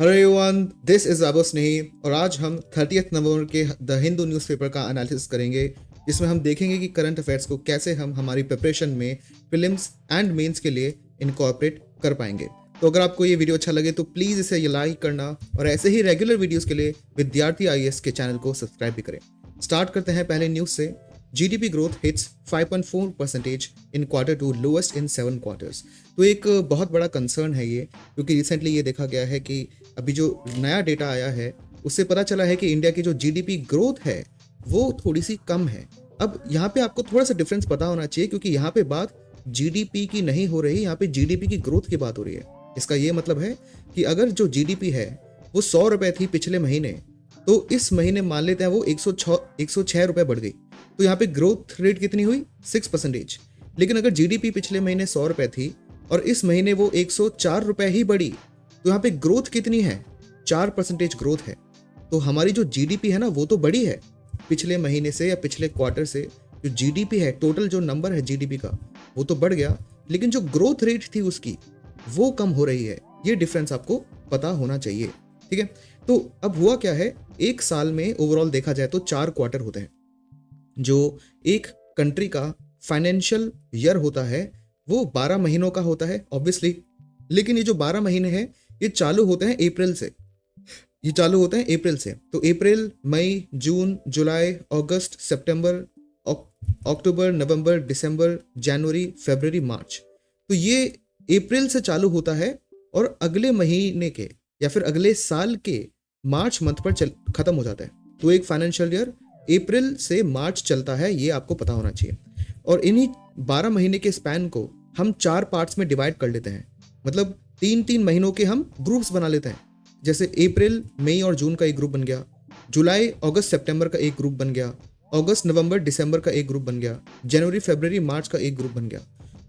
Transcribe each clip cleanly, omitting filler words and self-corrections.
Hello everyone, this is Abu Snehi और आज हम 30 नवंबर के द हिंदू न्यूज़पेपर का एनालिसिस करेंगे, जिसमें हम देखेंगे कि करंट अफेयर्स को कैसे हम हमारी प्रिपरेशन में प्रीलिम्स एंड मेंस के लिए इनकॉर्पोरेट कर पाएंगे। तो अगर आपको ये वीडियो अच्छा लगे तो प्लीज़ इसे लाइक करना और ऐसे ही रेगुलर वीडियोस के लिए विद्यार्थी आईएएस के चैनल को सब्सक्राइब भी करें। स्टार्ट करते हैं पहले न्यूज़ से। GDP growth hits 5.4% in Q2, lowest in 7 quarters. तो एक बहुत बड़ा कंसर्न है ये, क्योंकि रिसेंटली ये देखा गया है कि अभी जो नया डेटा आया है उससे पता चला है कि इंडिया की जो जीडीपी ग्रोथ है वो थोड़ी सी कम है। अब यहाँ पे आपको थोड़ा सा डिफरेंस पता होना चाहिए, क्योंकि यहाँ पे बात जीडीपी की नहीं हो रही, यहाँ पे जीडीपी की ग्रोथ की बात हो रही है। इसका ये मतलब है कि अगर जो जीडीपी है वो 100 रुपए थी पिछले महीने, तो इस महीने मान लेते हैं वो 106 रुपए बढ़ गई, तो यहाँ पे ग्रोथ रेट कितनी हुई? 6%। लेकिन अगर जीडीपी पिछले महीने 100 रुपए थी और इस महीने वो 104 रुपए ही बढ़ी, तो यहाँ पे ग्रोथ कितनी है? 4% ग्रोथ है। तो हमारी जो जीडीपी है ना वो तो बढ़ी है पिछले महीने से या पिछले क्वार्टर से। जो जीडीपी है, टोटल जो नंबर है जीडीपी का, वो तो बढ़ गया, लेकिन जो ग्रोथ रेट थी उसकी वो कम हो रही है। ये डिफरेंस आपको पता होना चाहिए, ठीक है। तो अब हुआ क्या है, एक साल में ओवरऑल देखा जाए तो 4 क्वार्टर होते हैं। जो एक कंट्री का फाइनेंशियल ईयर होता है वो 12 महीनों का होता है ऑब्वियसली, लेकिन ये जो 12 महीने हैं ये चालू होते हैं अप्रैल से। ये चालू होते हैं अप्रैल से, तो अप्रैल, मई, जून, जुलाई, अगस्त, सितंबर, अक्टूबर, नवंबर, दिसंबर, जनवरी, फरवरी, मार्च। तो ये अप्रैल से चालू होता है और अगले महीने के या फिर अगले साल के मार्च मंथ पर खत्म हो जाता है। तो एक फाइनेंशियल ईयर अप्रैल से मार्च चलता है, ये आपको पता होना चाहिए। और इन्हीं 12 महीने के स्पैन को हम 4 पार्ट्स में डिवाइड कर लेते हैं, मतलब 3-3 महीनों के हम ग्रुप्स बना लेते हैं। जैसे अप्रैल, मई और जून का एक ग्रुप बन गया, जुलाई, अगस्त, सितंबर का एक ग्रुप बन गया, अगस्त, नवंबर, दिसंबर का एक ग्रुप बन गया, जनवरी, फरवरी, मार्च का एक ग्रुप बन गया,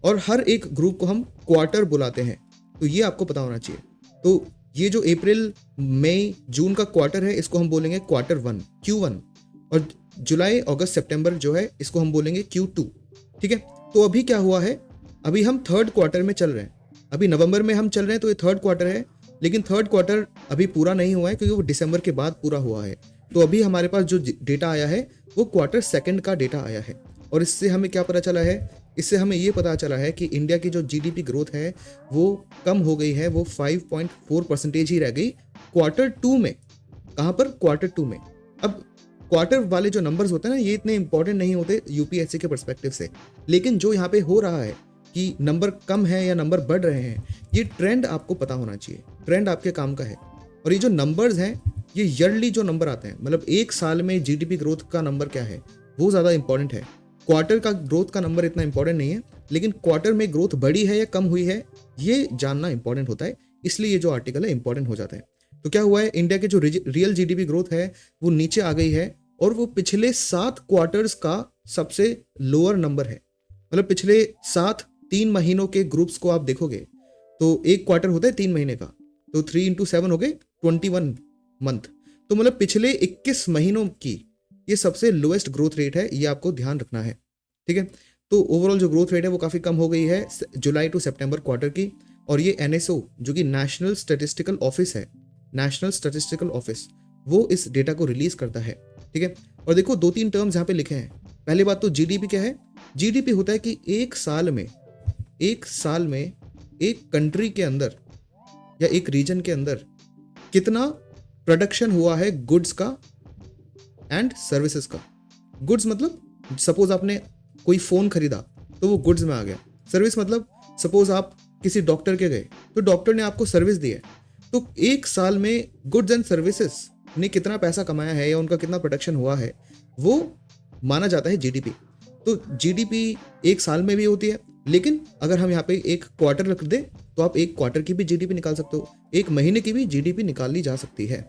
और हर एक ग्रुप को हम क्वार्टर बुलाते हैं। तो ये आपको पता होना चाहिए। तो ये जो अप्रैल, मई, जून का क्वार्टर है इसको हम बोलेंगे Q1, Q1, और जुलाई, अगस्त, सितंबर जो है इसको हम बोलेंगे Q2, ठीक है। तो अभी क्या हुआ है, अभी हम 3rd क्वार्टर में चल रहे हैं। अभी नवंबर में हम चल रहे हैं तो ये 3rd क्वार्टर है, लेकिन 3rd क्वार्टर अभी पूरा नहीं हुआ है क्योंकि वो दिसंबर के बाद पूरा हुआ है। तो अभी हमारे पास जो डेटा आया है वो Q2 का डेटा आया है, और इससे हमें क्या पता चला है? इससे हमें ये पता चला है कि इंडिया की जो जीडीपी ग्रोथ है वो कम हो गई है, वो 5.4% ही रह गई Q2 में। कहाँ पर? Q2 में। अब क्वार्टर वाले जो नंबर्स होते हैं ना, ये इतने इंपॉर्टेंट नहीं होते यूपीएससी के पर्सपेक्टिव से, लेकिन जो यहाँ पे हो रहा है कि नंबर कम है या नंबर बढ़ रहे हैं, ये ट्रेंड आपको पता होना चाहिए। ट्रेंड आपके काम का है। और ये जो नंबर्स हैं ये ईयरली जो नंबर आते हैं, मतलब एक साल में जीडीपी ग्रोथ का नंबर क्या है वो ज़्यादा इंपॉर्टेंट है। क्वार्टर का ग्रोथ का नंबर इतना इंपॉर्टेंट नहीं है, लेकिन क्वार्टर में ग्रोथ बढ़ी है या कम हुई है ये जानना इंपॉर्टेंट होता है। इसलिए ये जो आर्टिकल है इंपॉर्टेंट हो जाता है। तो क्या हुआ है, इंडिया के जो रियल जीडीपी ग्रोथ है वो नीचे आ गई है, और वो पिछले 7 क्वार्टर्स का सबसे लोअर नंबर है। मतलब पिछले 3 महीनों के ग्रुप्स को आप देखोगे तो एक क्वार्टर होता है 3 महीने का, तो 3 into 7 हो गए 21 मंथ। तो मतलब पिछले 21 महीनों की ये सबसे लोएस्ट ग्रोथ रेट है, ये आपको ध्यान रखना है, ठीक है। तो ओवरऑल जो ग्रोथ रेट है वो काफ़ी कम हो गई है जुलाई टू सितंबर क्वार्टर की। और ये एनएसओ जो कि नेशनल स्टैटिस्टिकल ऑफिस है, नेशनल स्टैटिस्टिकल ऑफिस, वो इस डेटा को रिलीज करता है, ठीक है। और देखो 2-3 टर्म्स यहाँ पे लिखे हैं। पहली बात तो जीडीपी क्या है? जीडीपी होता है कि एक साल में एक कंट्री के अंदर या एक रीजन के अंदर कितना प्रोडक्शन हुआ है गुड्स का एंड सर्विसेज का। गुड्स मतलब सपोज आपने कोई फोन खरीदा तो वो गुड्स में आ गया। सर्विस मतलब सपोज आप किसी डॉक्टर के गए तो डॉक्टर ने आपको सर्विस दी है। तो एक साल में गुड्स एंड सर्विसेज ने कितना पैसा कमाया है या उनका कितना प्रोडक्शन हुआ है वो माना जाता है जीडीपी। तो जीडीपी एक साल में भी होती है, लेकिन अगर हम यहाँ पे एक क्वार्टर रख दे तो आप एक क्वार्टर की भी जीडीपी निकाल सकते हो, एक महीने की भी जीडीपी निकाली जा सकती है।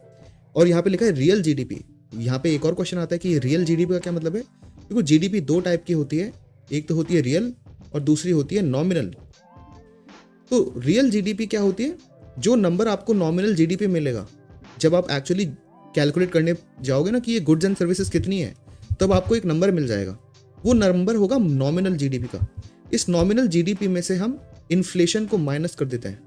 और यहाँ पे लिखा है रियल जीडीपी। यहाँ पे एक और क्वेश्चन आता है कि रियल जीडीपी का क्या मतलब है? देखो जीडीपी 2 टाइप की होती है, एक तो होती है रियल और दूसरी होती है नॉमिनल। तो रियल जीडीपी क्या होती है? जो नंबर आपको नॉमिनल जीडीपी मिलेगा जब आप एक्चुअली कैलकुलेट करने जाओगे ना कि ये गुड्स एंड सर्विसेज कितनी है, तब आपको एक नंबर मिल जाएगा। वो नंबर होगा नॉमिनल जीडीपी का। इस नॉमिनल जीडीपी में से हम इन्फ्लेशन को माइनस कर देते हैं।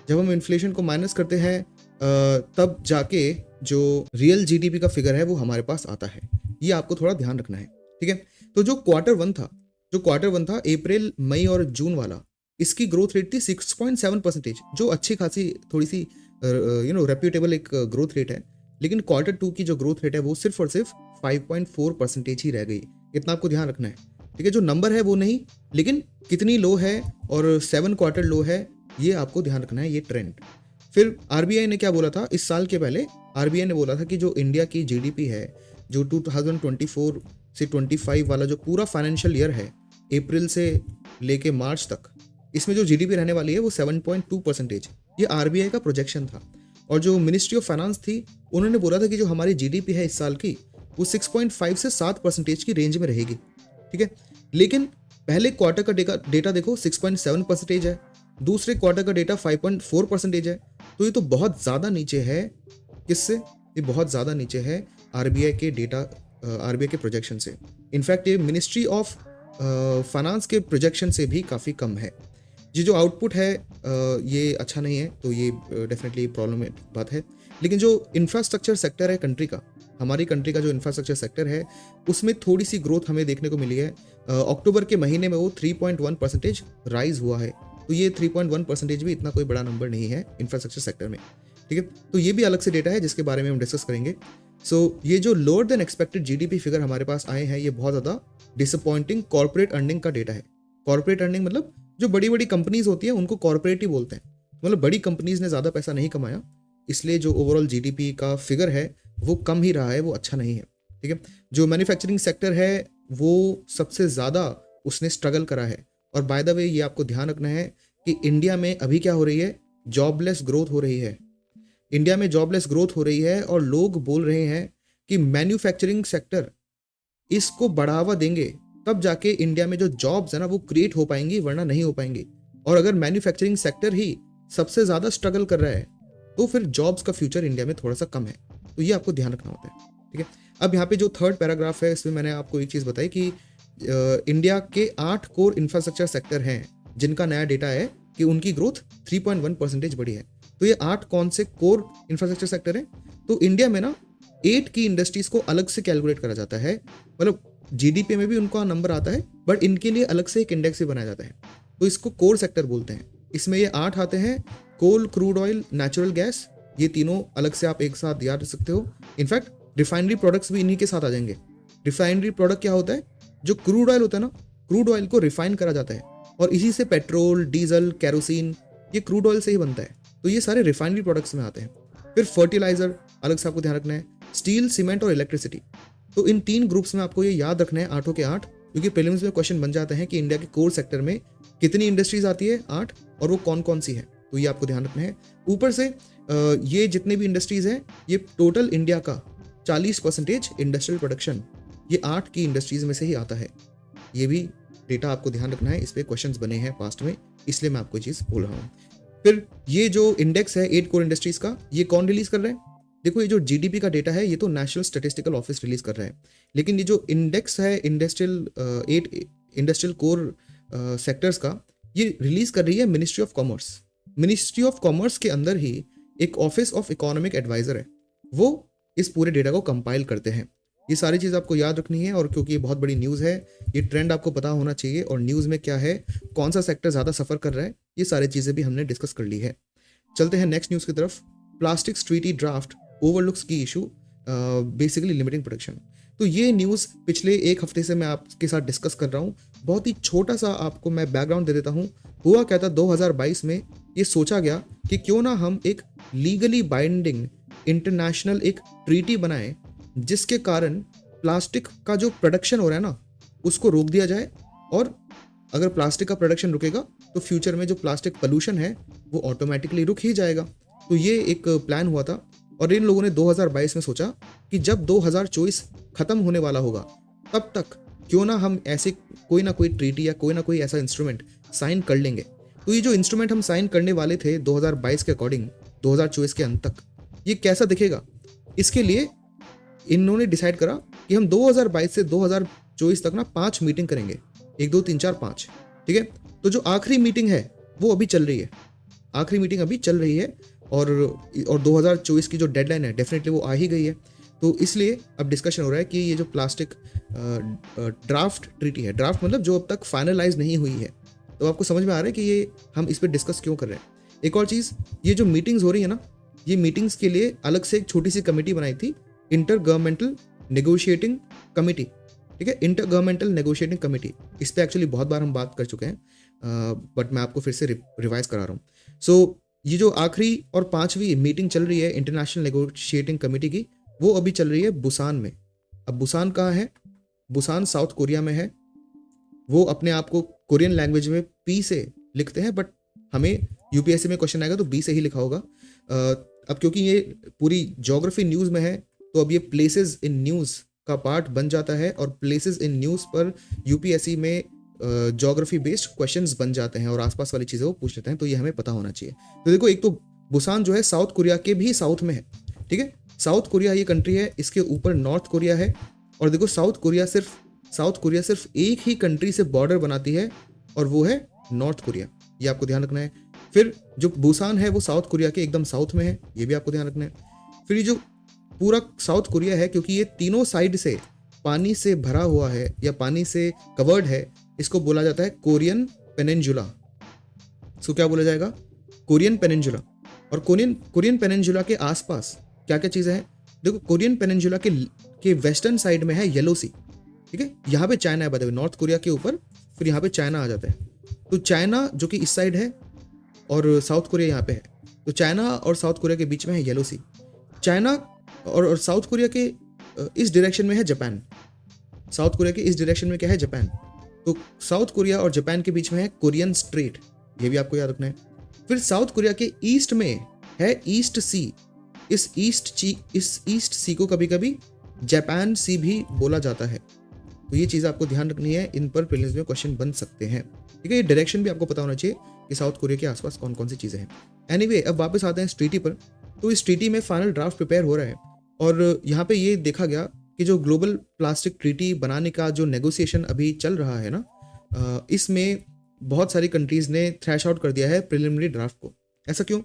जब हम इन्फ्लेशन को माइनस करते हैं तब जाके जो रियल जीडीपी का फिगर है वो हमारे पास आता है। ये आपको थोड़ा ध्यान रखना है, ठीक है। तो जो क्वार्टर वन था अप्रैल मई और जून वाला, इसकी ग्रोथ रेट थी 6.7%, जो अच्छी खासी थोड़ी सी रेप्यूटेबल एक ग्रोथ रेट है। लेकिन क्वार्टर टू की जो ग्रोथ रेट है वो सिर्फ और सिर्फ 5.4% ही रह गई। इतना आपको ध्यान रखना है, ठीक है। जो नंबर है वो नहीं, लेकिन कितनी लो है और 7 क्वार्टर लो है, ये आपको ध्यान रखना है, ये ट्रेंड। फिर आरबीआई ने क्या बोला था इस साल के पहले? आरबीआई ने बोला था कि जो इंडिया की जीडीपी है, जो 2024 से 25 वाला जो पूरा फाइनेंशियल ईयर है, अप्रैल से लेके मार्च तक, इसमें जो जीडीपी रहने वाली है वो 7.2%। ये आरबीआई का प्रोजेक्शन था। और जो मिनिस्ट्री ऑफ फाइनेंस थी, उन्होंने बोला था कि जो हमारी जीडीपी है इस साल की, वो 6.5 से 7% की रेंज में रहेगी, ठीक है। लेकिन पहले क्वार्टर का डेटा देखो 6.7% है, दूसरे क्वार्टर का डेटा 5.4% है। तो ये तो बहुत ज़्यादा नीचे है। किससे? ये बहुत ज़्यादा नीचे है आरबीआई के डेटा, आरबीआई के प्रोजेक्शन से। इनफैक्ट ये मिनिस्ट्री ऑफ फाइनेंस के प्रोजेक्शन से भी काफ़ी कम है। ये जो आउटपुट है ये अच्छा नहीं है, तो ये डेफिनेटली प्रॉब्लम बात है। लेकिन जो इंफ्रास्ट्रक्चर सेक्टर है कंट्री का, हमारी कंट्री का जो इंफ्रास्ट्रक्चर सेक्टर है, उसमें थोड़ी सी ग्रोथ हमें देखने को मिली है। अक्टूबर के महीने में वो 3.1% राइज हुआ है। तो ये 3.1% भी इतना कोई बड़ा नंबर नहीं है इंफ्रास्ट्रक्चर सेक्टर में, ठीक है। तो ये भी अलग से डेटा है जिसके बारे में हम डिस्कस करेंगे। ये जो lower than expected GDP figure हमारे पास आए हैं, ये बहुत ज़्यादा डिसअपॉइंटिंग कॉर्पोरेट अर्निंग का डेटा है। कॉर्पोरेट अर्निंग मतलब जो बड़ी बड़ी कंपनीज होती हैं उनको कॉर्पोरेट ही बोलते हैं। मतलब बड़ी कंपनीज ने ज़्यादा पैसा नहीं कमाया, इसलिए जो ओवरऑल जीडीपी का फिगर है वो कम ही रहा है, वो अच्छा नहीं है, ठीक है। जो मैन्युफैक्चरिंग सेक्टर है वो सबसे ज़्यादा उसने स्ट्रगल करा है। और बाय द वे ये आपको ध्यान रखना है कि इंडिया में अभी क्या हो रही है, जॉबलेस ग्रोथ हो रही है। इंडिया में जॉबलेस ग्रोथ हो रही है और लोग बोल रहे हैं कि मैन्युफैक्चरिंग सेक्टर इसको बढ़ावा देंगे तब जाके इंडिया में जो जॉब्स है ना वो क्रिएट हो पाएंगी, वरना नहीं हो पाएंगी। और अगर मैन्युफैक्चरिंग सेक्टर ही सबसे ज़्यादा स्ट्रगल कर रहा है तो फिर जॉब्स का फ्यूचर इंडिया में थोड़ा सा कम है। तो ये आपको ध्यान रखना होता है, ठीक है। अब यहाँ पे जो थर्ड पैराग्राफ है, इसमें मैंने आपको एक चीज़ बताई कि इंडिया के 8 कोर इंफ्रास्ट्रक्चर सेक्टर हैं जिनका नया डेटा है कि उनकी ग्रोथ 3.1% बढ़ी है। तो ये 8 कौन से कोर इंफ्रास्ट्रक्चर सेक्टर हैं? तो इंडिया में ना 8 की इंडस्ट्रीज को अलग से कैलकुलेट करा जाता है। मतलब जीडीपी में भी उनका नंबर आता है, बट इनके लिए अलग से एक इंडेक्स भी बनाया जाता है। तो इसको कोर सेक्टर बोलते हैं। इसमें ये 8 आते हैं: कोल, क्रूड ऑयल, नेचुरल गैस। ये तीनों अलग से आप एक साथ याद रख सकते हो। इनफैक्ट रिफाइनरी प्रोडक्ट्स भी इन्हीं के साथ आ जाएंगे। रिफाइनरी प्रोडक्ट क्या होता है? जो क्रूड ऑयल होता है ना, क्रूड ऑयल को रिफाइन करा जाता है और इसी से पेट्रोल, डीजल, कैरोसिन, ये क्रूड ऑयल से ही बनता है। तो ये सारे रिफाइनरी प्रोडक्ट्स में आते हैं। फिर फर्टिलाइजर अलग से आपको ध्यान रखना है, स्टील, सीमेंट और इलेक्ट्रिसिटी। तो इन 3 ग्रुप्स में आपको ये याद रखना है, 8 के 8, क्योंकि प्रीलिम्स में क्वेश्चन बन जाता है कि इंडिया के कोर सेक्टर में कितनी इंडस्ट्रीज आती है, 8, और वो कौन कौन सी है। तो ये आपको ध्यान रखना है। ऊपर से ये जितने भी इंडस्ट्रीज हैं, ये टोटल इंडिया का 40% इंडस्ट्रियल प्रोडक्शन ये 8 की इंडस्ट्रीज में से ही आता है। ये भी डेटा आपको ध्यान रखना है, इस पे क्वेश्चंस बने हैं पास्ट में, इसलिए मैं आपको ये चीज़ बोल रहा हूँ। फिर ये जो इंडेक्स है 8 कोर इंडस्ट्रीज का, ये कौन रिलीज कर रहा है? देखो, ये जो जीडीपी का डेटा है ये तो नेशनल स्टैटिस्टिकल ऑफिस रिलीज कर रहा है, लेकिन ये जो इंडेक्स है इंडस्ट्रियल 8 इंडस्ट्रियल कोर सेक्टर्स का, ये रिलीज कर रही है ministry of commerce. Ministry of commerce के अंदर ही एक ऑफिस ऑफ इकोनॉमिक एडवाइजर है, वो इस पूरे डेटा को कंपाइल करते हैं। ये सारी चीज़ आपको याद रखनी है, और क्योंकि ये बहुत बड़ी न्यूज़ है, ये ट्रेंड आपको पता होना चाहिए, और न्यूज़ में क्या है, कौन सा सेक्टर ज़्यादा सफ़र कर रहा है, ये सारी चीज़ें भी हमने डिस्कस कर ली है। चलते हैं नेक्स्ट न्यूज़ की तरफ। प्लास्टिक्स ट्रीटी ड्राफ्ट ओवरलुक्स की इशू, बेसिकली लिमिटिंग प्रोडक्शन। तो ये न्यूज़ पिछले 1 हफ्ते से मैं आपके साथ डिस्कस कर रहा हूँ। बहुत ही छोटा सा आपको मैं बैकग्राउंड दे देता हूँ। हुआ क्या था, 2022 में ये सोचा गया कि क्यों ना हम एक लीगली बाइंडिंग इंटरनेशनल एक ट्रीटी बनाएं, जिसके कारण प्लास्टिक का जो प्रोडक्शन हो रहा है ना, उसको रोक दिया जाए। और अगर प्लास्टिक का प्रोडक्शन रुकेगा तो फ्यूचर में जो प्लास्टिक पोल्यूशन है वो ऑटोमेटिकली रुक ही जाएगा। तो ये एक प्लान हुआ था, और इन लोगों ने 2022 में सोचा कि जब 2024 खत्म होने वाला होगा, तब तक क्यों ना हम ऐसे कोई ना कोई ट्रीटी या कोई ना कोई ऐसा इंस्ट्रूमेंट साइन कर लेंगे। तो ये जो इंस्ट्रूमेंट हम साइन करने वाले थे 2022 के अकॉर्डिंग 2024 के अंत तक, ये कैसा दिखेगा, इसके लिए इन्होंने डिसाइड करा कि हम 2022 से 2024 तक ना 5 मीटिंग करेंगे, 1 2 3 4 5, ठीक है। तो जो आखिरी मीटिंग है वो अभी चल रही है, आखिरी मीटिंग अभी चल रही है, और 2024 की जो डेडलाइन है डेफिनेटली वो आ ही गई है। तो इसलिए अब डिस्कशन हो रहा है कि ये जो प्लास्टिक ड्राफ्ट ट्रीटी है, ड्राफ्ट मतलब जो अब तक फाइनलाइज नहीं हुई है, तो आपको समझ में आ रहा है कि ये हम इस पर डिस्कस क्यों कर रहे हैं। एक और चीज़, ये जो मीटिंग्स हो रही है ना, ये मीटिंग्स के लिए अलग से एक छोटी सी कमेटी बनाई थी, इंटर गवर्नमेंटल नेगोशिएटिंग कमेटी। ठीक है, इंटर गवर्नमेंटल नेगोशिएटिंग कमेटी, इस पे एक्चुअली बहुत बार हम बात कर चुके हैं, बट मैं आपको फिर से रिवाइज करा रहा हूँ। सो ये जो आखिरी और 5वीं मीटिंग चल रही है इंटरनेशनल नेगोशिएटिंग कमेटी की, वो अभी चल रही है बुसान में। अब बुसान कहाँ है? बुसान साउथ कोरिया में है। वो अपने आप को कोरियन लैंग्वेज में पी से लिखते हैं, बट हमें यूपीएससी में क्वेश्चन आएगा तो बी से ही लिखा होगा। अब क्योंकि ये पूरी ज्योग्राफी न्यूज़ में है, तो अब ये प्लेसेस इन न्यूज़ का पार्ट बन जाता है, और प्लेसेस इन न्यूज़ पर यूपीएससी में ज्योग्राफी बेस्ड क्वेश्चंस बन जाते हैं और आसपास वाली चीज़ें वो पूछ लेते हैं, तो ये हमें पता होना चाहिए। तो देखो, एक तो बुसान जो है साउथ कोरिया के भी साउथ में है। ठीक है, साउथ कोरिया ये कंट्री है, इसके ऊपर नॉर्थ कोरिया है, और देखो साउथ कोरिया सिर्फ एक ही कंट्री से बॉर्डर बनाती है, और वो है नॉर्थ कोरिया। ये आपको ध्यान रखना है। फिर जो बुसान है वो साउथ कोरिया के एकदम साउथ में है, ये भी आपको ध्यान रखना है। फिर ये जो पूरा साउथ कोरिया है, क्योंकि ये तीनों साइड से पानी से भरा हुआ है या पानी से कवर्ड है, इसको बोला जाता है कोरियन पेनिनजुला। सो क्या बोला जाएगा? कोरियन पेनिनजुला। और कोरियन पेनिनजुला के आसपास क्या क्या चीज़ें हैं? देखो, कोरियन पेनिनजुला के वेस्टर्न साइड में है येलो सी। ठीक है, यहाँ पे चाइना है, बताइए, नॉर्थ कोरिया के ऊपर फिर यहाँ पे चाइना आ जाता है। तो चाइना जो कि इस साइड है और साउथ कोरिया यहाँ पे है, तो चाइना और साउथ कोरिया के बीच में है येलो सी। चाइना और साउथ कोरिया के इस डायरेक्शन में है जापान। साउथ कोरिया के इस डायरेक्शन में क्या है? जापान। तो साउथ कोरिया और जापान के बीच में है कोरियन स्ट्रेट, ये भी आपको याद रखना है। फिर साउथ कोरिया के ईस्ट में है ईस्ट सी। इस ईस्ट सी को कभी कभी जापान सी भी बोला जाता है। तो ये चीज़ आपको ध्यान रखनी है, इन पर प्रीलिम्स में क्वेश्चन बन सकते हैं। ठीक है, ये डायरेक्शन भी आपको पता होना चाहिए कि साउथ कोरिया के आसपास कौन कौन सी चीज़ें हैं। एनीवे, अब वापस आते हैं इस ट्रीटी पर। तो इस ट्रीटी में फाइनल ड्राफ्ट प्रिपेयर हो रहा है, और यहाँ पे ये देखा गया कि जो ग्लोबल प्लास्टिक ट्रीटी बनाने का जो नेगोशिएशन अभी चल रहा है ना, इसमें बहुत सारी कंट्रीज ने थ्रैश आउट कर दिया है प्रिलिमिनरी ड्राफ्ट को। ऐसा क्यों?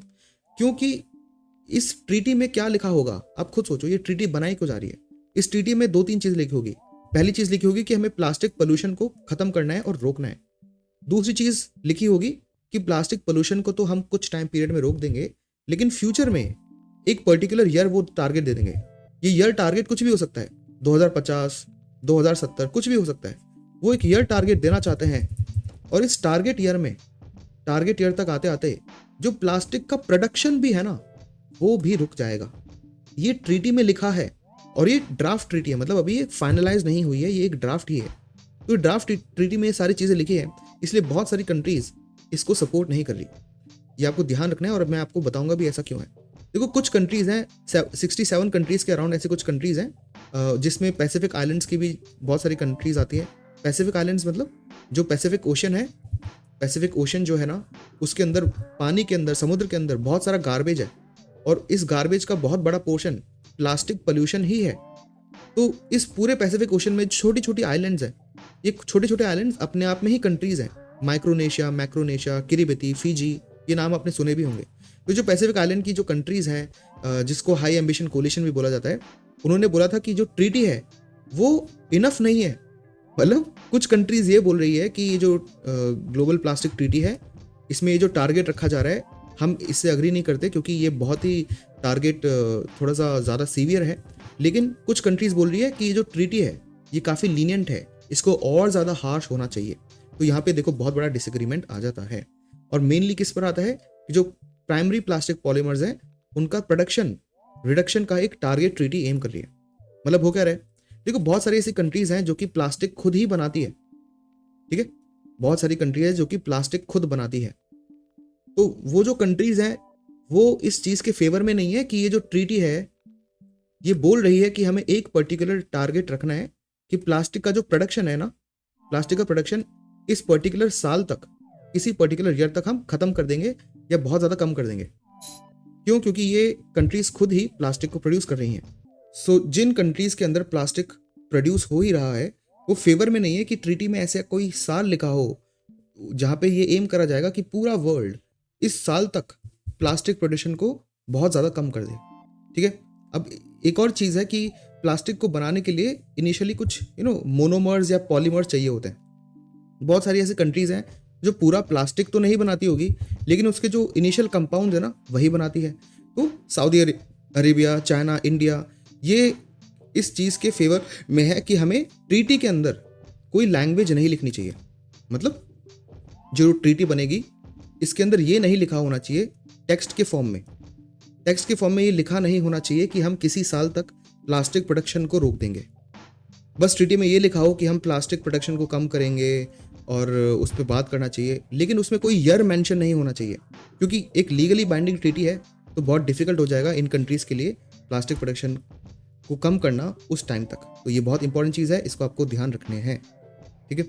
क्योंकि इस ट्रीटी में क्या लिखा होगा, आप खुद सोचो, ये ट्रीटी बनाई क्यों जा रही है? इस ट्रीटी में 2-3 चीज़ लिखी होगी। पहली चीज़ लिखी होगी कि हमें प्लास्टिक पोल्यूशन को खत्म करना है और रोकना है। दूसरी चीज़ लिखी होगी कि प्लास्टिक पोल्यूशन को तो हम कुछ टाइम पीरियड में रोक देंगे, लेकिन फ्यूचर में एक पर्टिकुलर ईयर वो टारगेट दे देंगे। ये ईयर टारगेट कुछ भी हो सकता है, 2050, 2070, कुछ भी हो सकता है। वो एक ईयर टारगेट देना चाहते हैं, और इस टारगेट ईयर तक आते आते जो प्लास्टिक का प्रोडक्शन भी है ना, वो भी रुक जाएगा। ये ट्रीटी में लिखा है, और ये ड्राफ्ट ट्रीटी है, मतलब अभी ये फाइनलाइज नहीं हुई है, ये एक ड्राफ्ट ही है। तो ड्राफ्ट ट्रीटी में ये सारी चीज़ें लिखी है, इसलिए बहुत सारी कंट्रीज इसको सपोर्ट नहीं कर रही। ये आपको ध्यान रखना है, और मैं आपको बताऊंगा भी ऐसा क्यों है। देखो, कुछ कंट्रीज हैं, 67 कंट्रीज के अराउंड ऐसे कुछ कंट्रीज हैं, जिसमें पैसिफिक आइलैंड्स की भी बहुत सारी कंट्रीज आती है। पैसिफिक आइलैंड्स मतलब जो पैसिफिक ओशन है, पैसिफिक ओशन जो है ना, उसके अंदर, पानी के अंदर, समुद्र के अंदर बहुत सारा गार्बेज है, और इस गार्बेज का बहुत बड़ा पोर्शन प्लास्टिक पोल्यूशन ही है। तो इस पूरे पैसिफिक ओशन में छोटी छोटी आइलैंड्स हैं। ये छोटे छोटे आइलैंड्स अपने आप में ही कंट्रीज हैं। माइक्रोनेशिया, मैक्रोनेशिया, किरिबती, फिजी, ये नाम आपने सुने भी होंगे। तो जो पैसिफिक आइलैंड की जो कंट्रीज हैं, जिसको हाई एम्बिशन कोलिशन भी बोला जाता है, उन्होंने बोला था कि जो ट्रीटी है वो इनफ नहीं है। मतलब कुछ कंट्रीज ये बोल रही है कि ये जो ग्लोबल प्लास्टिक ट्रीटी है, इसमें ये जो टारगेट रखा जा रहा है, हम इससे अग्री नहीं करते, क्योंकि ये बहुत ही टारगेट थोड़ा सा ज़्यादा सीवियर है। लेकिन कुछ कंट्रीज बोल रही है कि ये जो ट्रीटी है ये काफ़ी लीनियंट है, इसको और ज़्यादा हार्श होना चाहिए। तो यहाँ पे देखो बहुत बड़ा डिसएग्रीमेंट आ जाता है, और मेनली किस पर आता है कि जो प्राइमरी प्लास्टिक पॉलीमर्स हैं, उनका प्रोडक्शन रिडक्शन का एक टारगेट ट्रीटी एम कर रही है। मतलब हो क्या रहा है? देखो, बहुत सारी ऐसी कंट्रीज हैं जो कि प्लास्टिक खुद ही बनाती है। ठीक है, बहुत सारी कंट्रीज है जो कि प्लास्टिक खुद बनाती है। तो वो जो कंट्रीज हैं वो इस चीज़ के फेवर में नहीं है कि ये जो ट्रीटी है ये बोल रही है कि हमें एक पर्टिकुलर टारगेट रखना है कि प्लास्टिक का जो प्रोडक्शन है ना, प्लास्टिक का प्रोडक्शन इस पर्टिकुलर साल तक, किसी पर्टिकुलर ईयर तक हम खत्म कर देंगे या बहुत ज़्यादा कम कर देंगे। क्यों? क्योंकि ये कंट्रीज खुद ही प्लास्टिक को प्रोड्यूस कर रही हैं। सो जिन कंट्रीज के अंदर प्लास्टिक प्रोड्यूस हो ही रहा है, वो फेवर में नहीं है कि ट्रीटी में ऐसा कोई साल लिखा हो जहाँ पे ये एम करा जाएगा कि पूरा वर्ल्ड इस साल तक प्लास्टिक प्रोडक्शन को बहुत ज़्यादा कम कर दे। ठीक है, अब एक और चीज़ है कि प्लास्टिक को बनाने के लिए इनिशियली कुछ मोनोमर्स या पॉलीमर्स चाहिए होते हैं। बहुत सारी ऐसी कंट्रीज़ हैं जो पूरा प्लास्टिक तो नहीं बनाती होगी, लेकिन उसके जो इनिशियल कंपाउंड है ना वही बनाती है। तो सऊदी अरेबिया, चाइना, इंडिया, ये इस चीज़ के फेवर में है कि हमें ट्रीटी के अंदर कोई लैंग्वेज नहीं लिखनी चाहिए। मतलब जो ट्रीटी बनेगी इसके अंदर ये नहीं लिखा होना चाहिए टेक्स्ट के फॉर्म में। टेक्स्ट के फॉर्म में ये लिखा नहीं होना चाहिए कि हम किसी साल तक प्लास्टिक प्रोडक्शन को रोक देंगे। बस ट्रीटी में ये लिखा हो कि हम प्लास्टिक प्रोडक्शन को कम करेंगे और उस पर बात करना चाहिए, लेकिन उसमें कोई ईयर मेंशन नहीं होना चाहिए, क्योंकि एक लीगली बाइंडिंग ट्रीटी है तो बहुत डिफिकल्ट हो जाएगा इन कंट्रीज़ के लिए प्लास्टिक प्रोडक्शन को कम करना उस टाइम तक। तो ये बहुत इंपॉर्टेंट चीज़ है, इसको आपको ध्यान रखने हैं। ठीक है,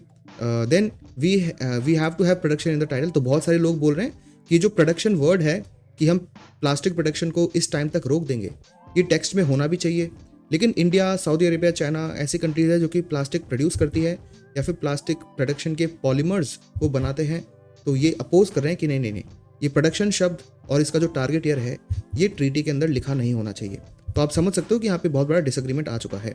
then we have to have production in the title. तो बहुत सारे लोग बोल रहे हैं कि जो प्रोडक्शन वर्ड है कि हम प्लास्टिक प्रोडक्शन को इस टाइम तक रोक देंगे, ये टेक्स्ट में होना भी चाहिए। लेकिन इंडिया, सऊदी अरेबिया, चाइना ऐसी कंट्रीज है जो कि प्लास्टिक प्रोड्यूस करती है या फिर प्लास्टिक प्रोडक्शन के पॉलीमर्स को बनाते हैं, तो ये अपोज कर रहे हैं कि नहीं नहीं नहीं, ये प्रोडक्शन शब्द और इसका जो टारगेट ईयर है ये ट्रीटी के अंदर लिखा नहीं होना चाहिए। तो आप समझ सकते हो कि यहाँ पे बहुत बड़ा डिसएग्रीमेंट आ चुका है।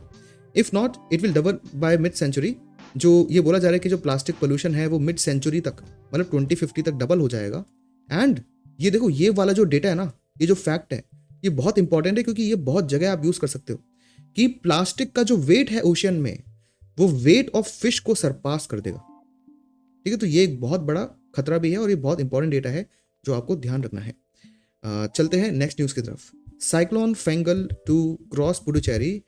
If not it will double by mid century. जो ये बोला जा रहा है कि जो प्लास्टिक पोल्यूशन है वो मिड सेंचुरी तक, मतलब 2050 तक डबल हो जाएगा। एंड ये देखो, ये वाला जो डेटा है ना, ये जो फैक्ट है, ये बहुत इंपॉर्टेंट है, क्योंकि ये बहुत जगह आप यूज़ कर सकते हो कि प्लास्टिक का जो वेट है ओशियन में, वो वेट ऑफ फिश को सरपास कर देगा। ठीक है, तो ये एक बहुत बड़ा खतरा भी है और ये बहुत इंपॉर्टेंट डेटा है जो आपको ध्यान रखना है। चलते हैं नेक्स्ट न्यूज़ की तरफ। Cyclone Fengal to cross Puducherry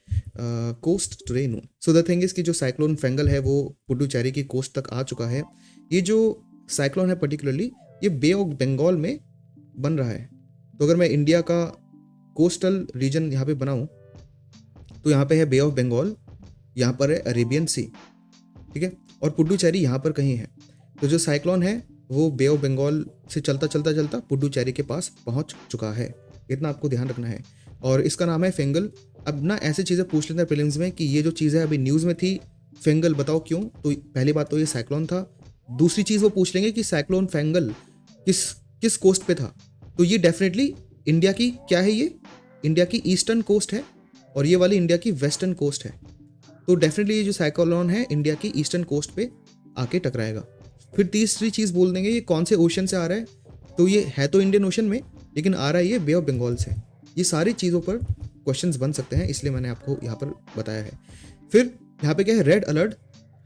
coast today noon. So the thing is कि जो साइक्लोन फेंगल है वो पुडुचेरी की कोस्ट तक आ चुका है। ये जो साइक्लोन है पर्टिकुलरली ये बे ऑफ बंगाल में बन रहा है। तो अगर मैं इंडिया का कोस्टल रीजन यहाँ पे बनाऊँ तो यहाँ पे है बे ऑफ बंगाल, यहाँ पर है अरेबियन सी, ठीक है, और पुडुचेरी यहाँ पर कहीं है। तो जो साइक्लोन है वो बे ऑफ बंगाल से चलता चलता चलता पुडुचेरी के पास पहुँच चुका है, इतना आपको ध्यान रखना है। और इसका नाम है फेंगल। अब ना ऐसी चीज़ें पूछ लेते हैं प्रीलिम्स में कि ये जो चीज़ है अभी न्यूज़ में थी, फेंगल बताओ क्यों। तो पहली बात तो ये साइक्लोन था। दूसरी चीज़ वो पूछ लेंगे कि साइक्लोन फेंगल किस कोस्ट पे था। तो ये डेफिनेटली इंडिया की क्या है, ये इंडिया की ईस्टर्न कोस्ट है और ये वाली इंडिया की वेस्टर्न कोस्ट है। तो डेफिनेटली ये जो साइक्लोन है इंडिया की ईस्टर्न कोस्ट पे आके टकराएगा। फिर तीसरी चीज़ बोल देंगे ये कौन से ओशन से आ रहा है। तो ये है तो इंडियन ओशन में, लेकिन आ रहा है ये बे ऑफ बंगाल से। ये सारी चीज़ों पर क्वेश्चंस बन सकते हैं, इसलिए मैंने आपको यहाँ पर बताया है। फिर यहाँ पे क्या है, रेड अलर्ट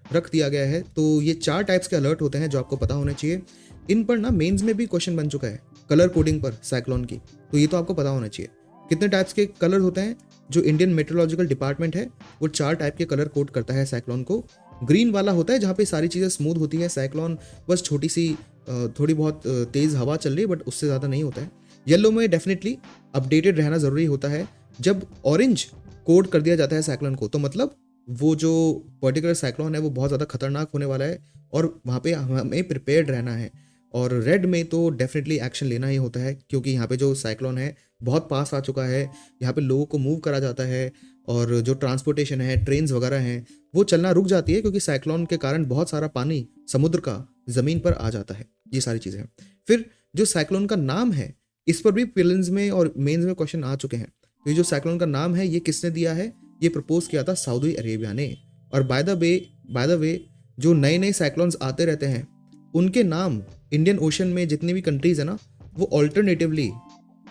रख दिया गया है। तो ये 4 टाइप्स के अलर्ट होते हैं जो आपको पता होने चाहिए। इन पर ना मेंस में भी क्वेश्चन बन चुका है कलर कोडिंग पर साइक्लोन की, तो ये तो आपको पता होना चाहिए। कितने टाइप्स के कलर होते हैं, जो इंडियन मेट्रोलॉजिकल डिपार्टमेंट है वो 4 टाइप के कलर कोड करता है साइक्लोन को। ग्रीन वाला होता है जहाँ पे सारी चीज़ें स्मूथ होती है, साइक्लोन बस छोटी सी थोड़ी बहुत तेज़ हवा चल रही है बट उससे ज़्यादा नहीं होता है। येलो में डेफिनेटली अपडेटेड रहना ज़रूरी होता है। जब ऑरेंज कोड कर दिया जाता है साइक्लोन को, तो मतलब वो जो पर्टिकुलर साइक्लोन है वो बहुत ज़्यादा खतरनाक होने वाला है और वहाँ पे हमें प्रिपेयर्ड रहना है। और रेड में तो डेफिनेटली एक्शन लेना ही होता है, क्योंकि यहाँ पे जो साइक्लोन है बहुत पास आ चुका है। यहाँ पे लोगों को मूव करा जाता है और जो ट्रांसपोर्टेशन है, ट्रेन्स वगैरह हैं, वो चलना रुक जाती है, क्योंकि साइक्लोन के कारण बहुत सारा पानी समुद्र का ज़मीन पर आ जाता है। ये सारी चीज़ें हैं। फिर जो साइक्लोन का नाम है, इस पर भी प्रीलिम्स में और मेंस में क्वेश्चन आ चुके हैं। तो ये जो साइक्लोन का नाम है ये किसने दिया है, ये प्रपोज किया था सऊदी अरेबिया ने। और बाय द वे जो नए नए साइक्लोन्स आते रहते हैं उनके नाम इंडियन ओशन में जितनी भी कंट्रीज है ना, वो ऑल्टरनेटिवली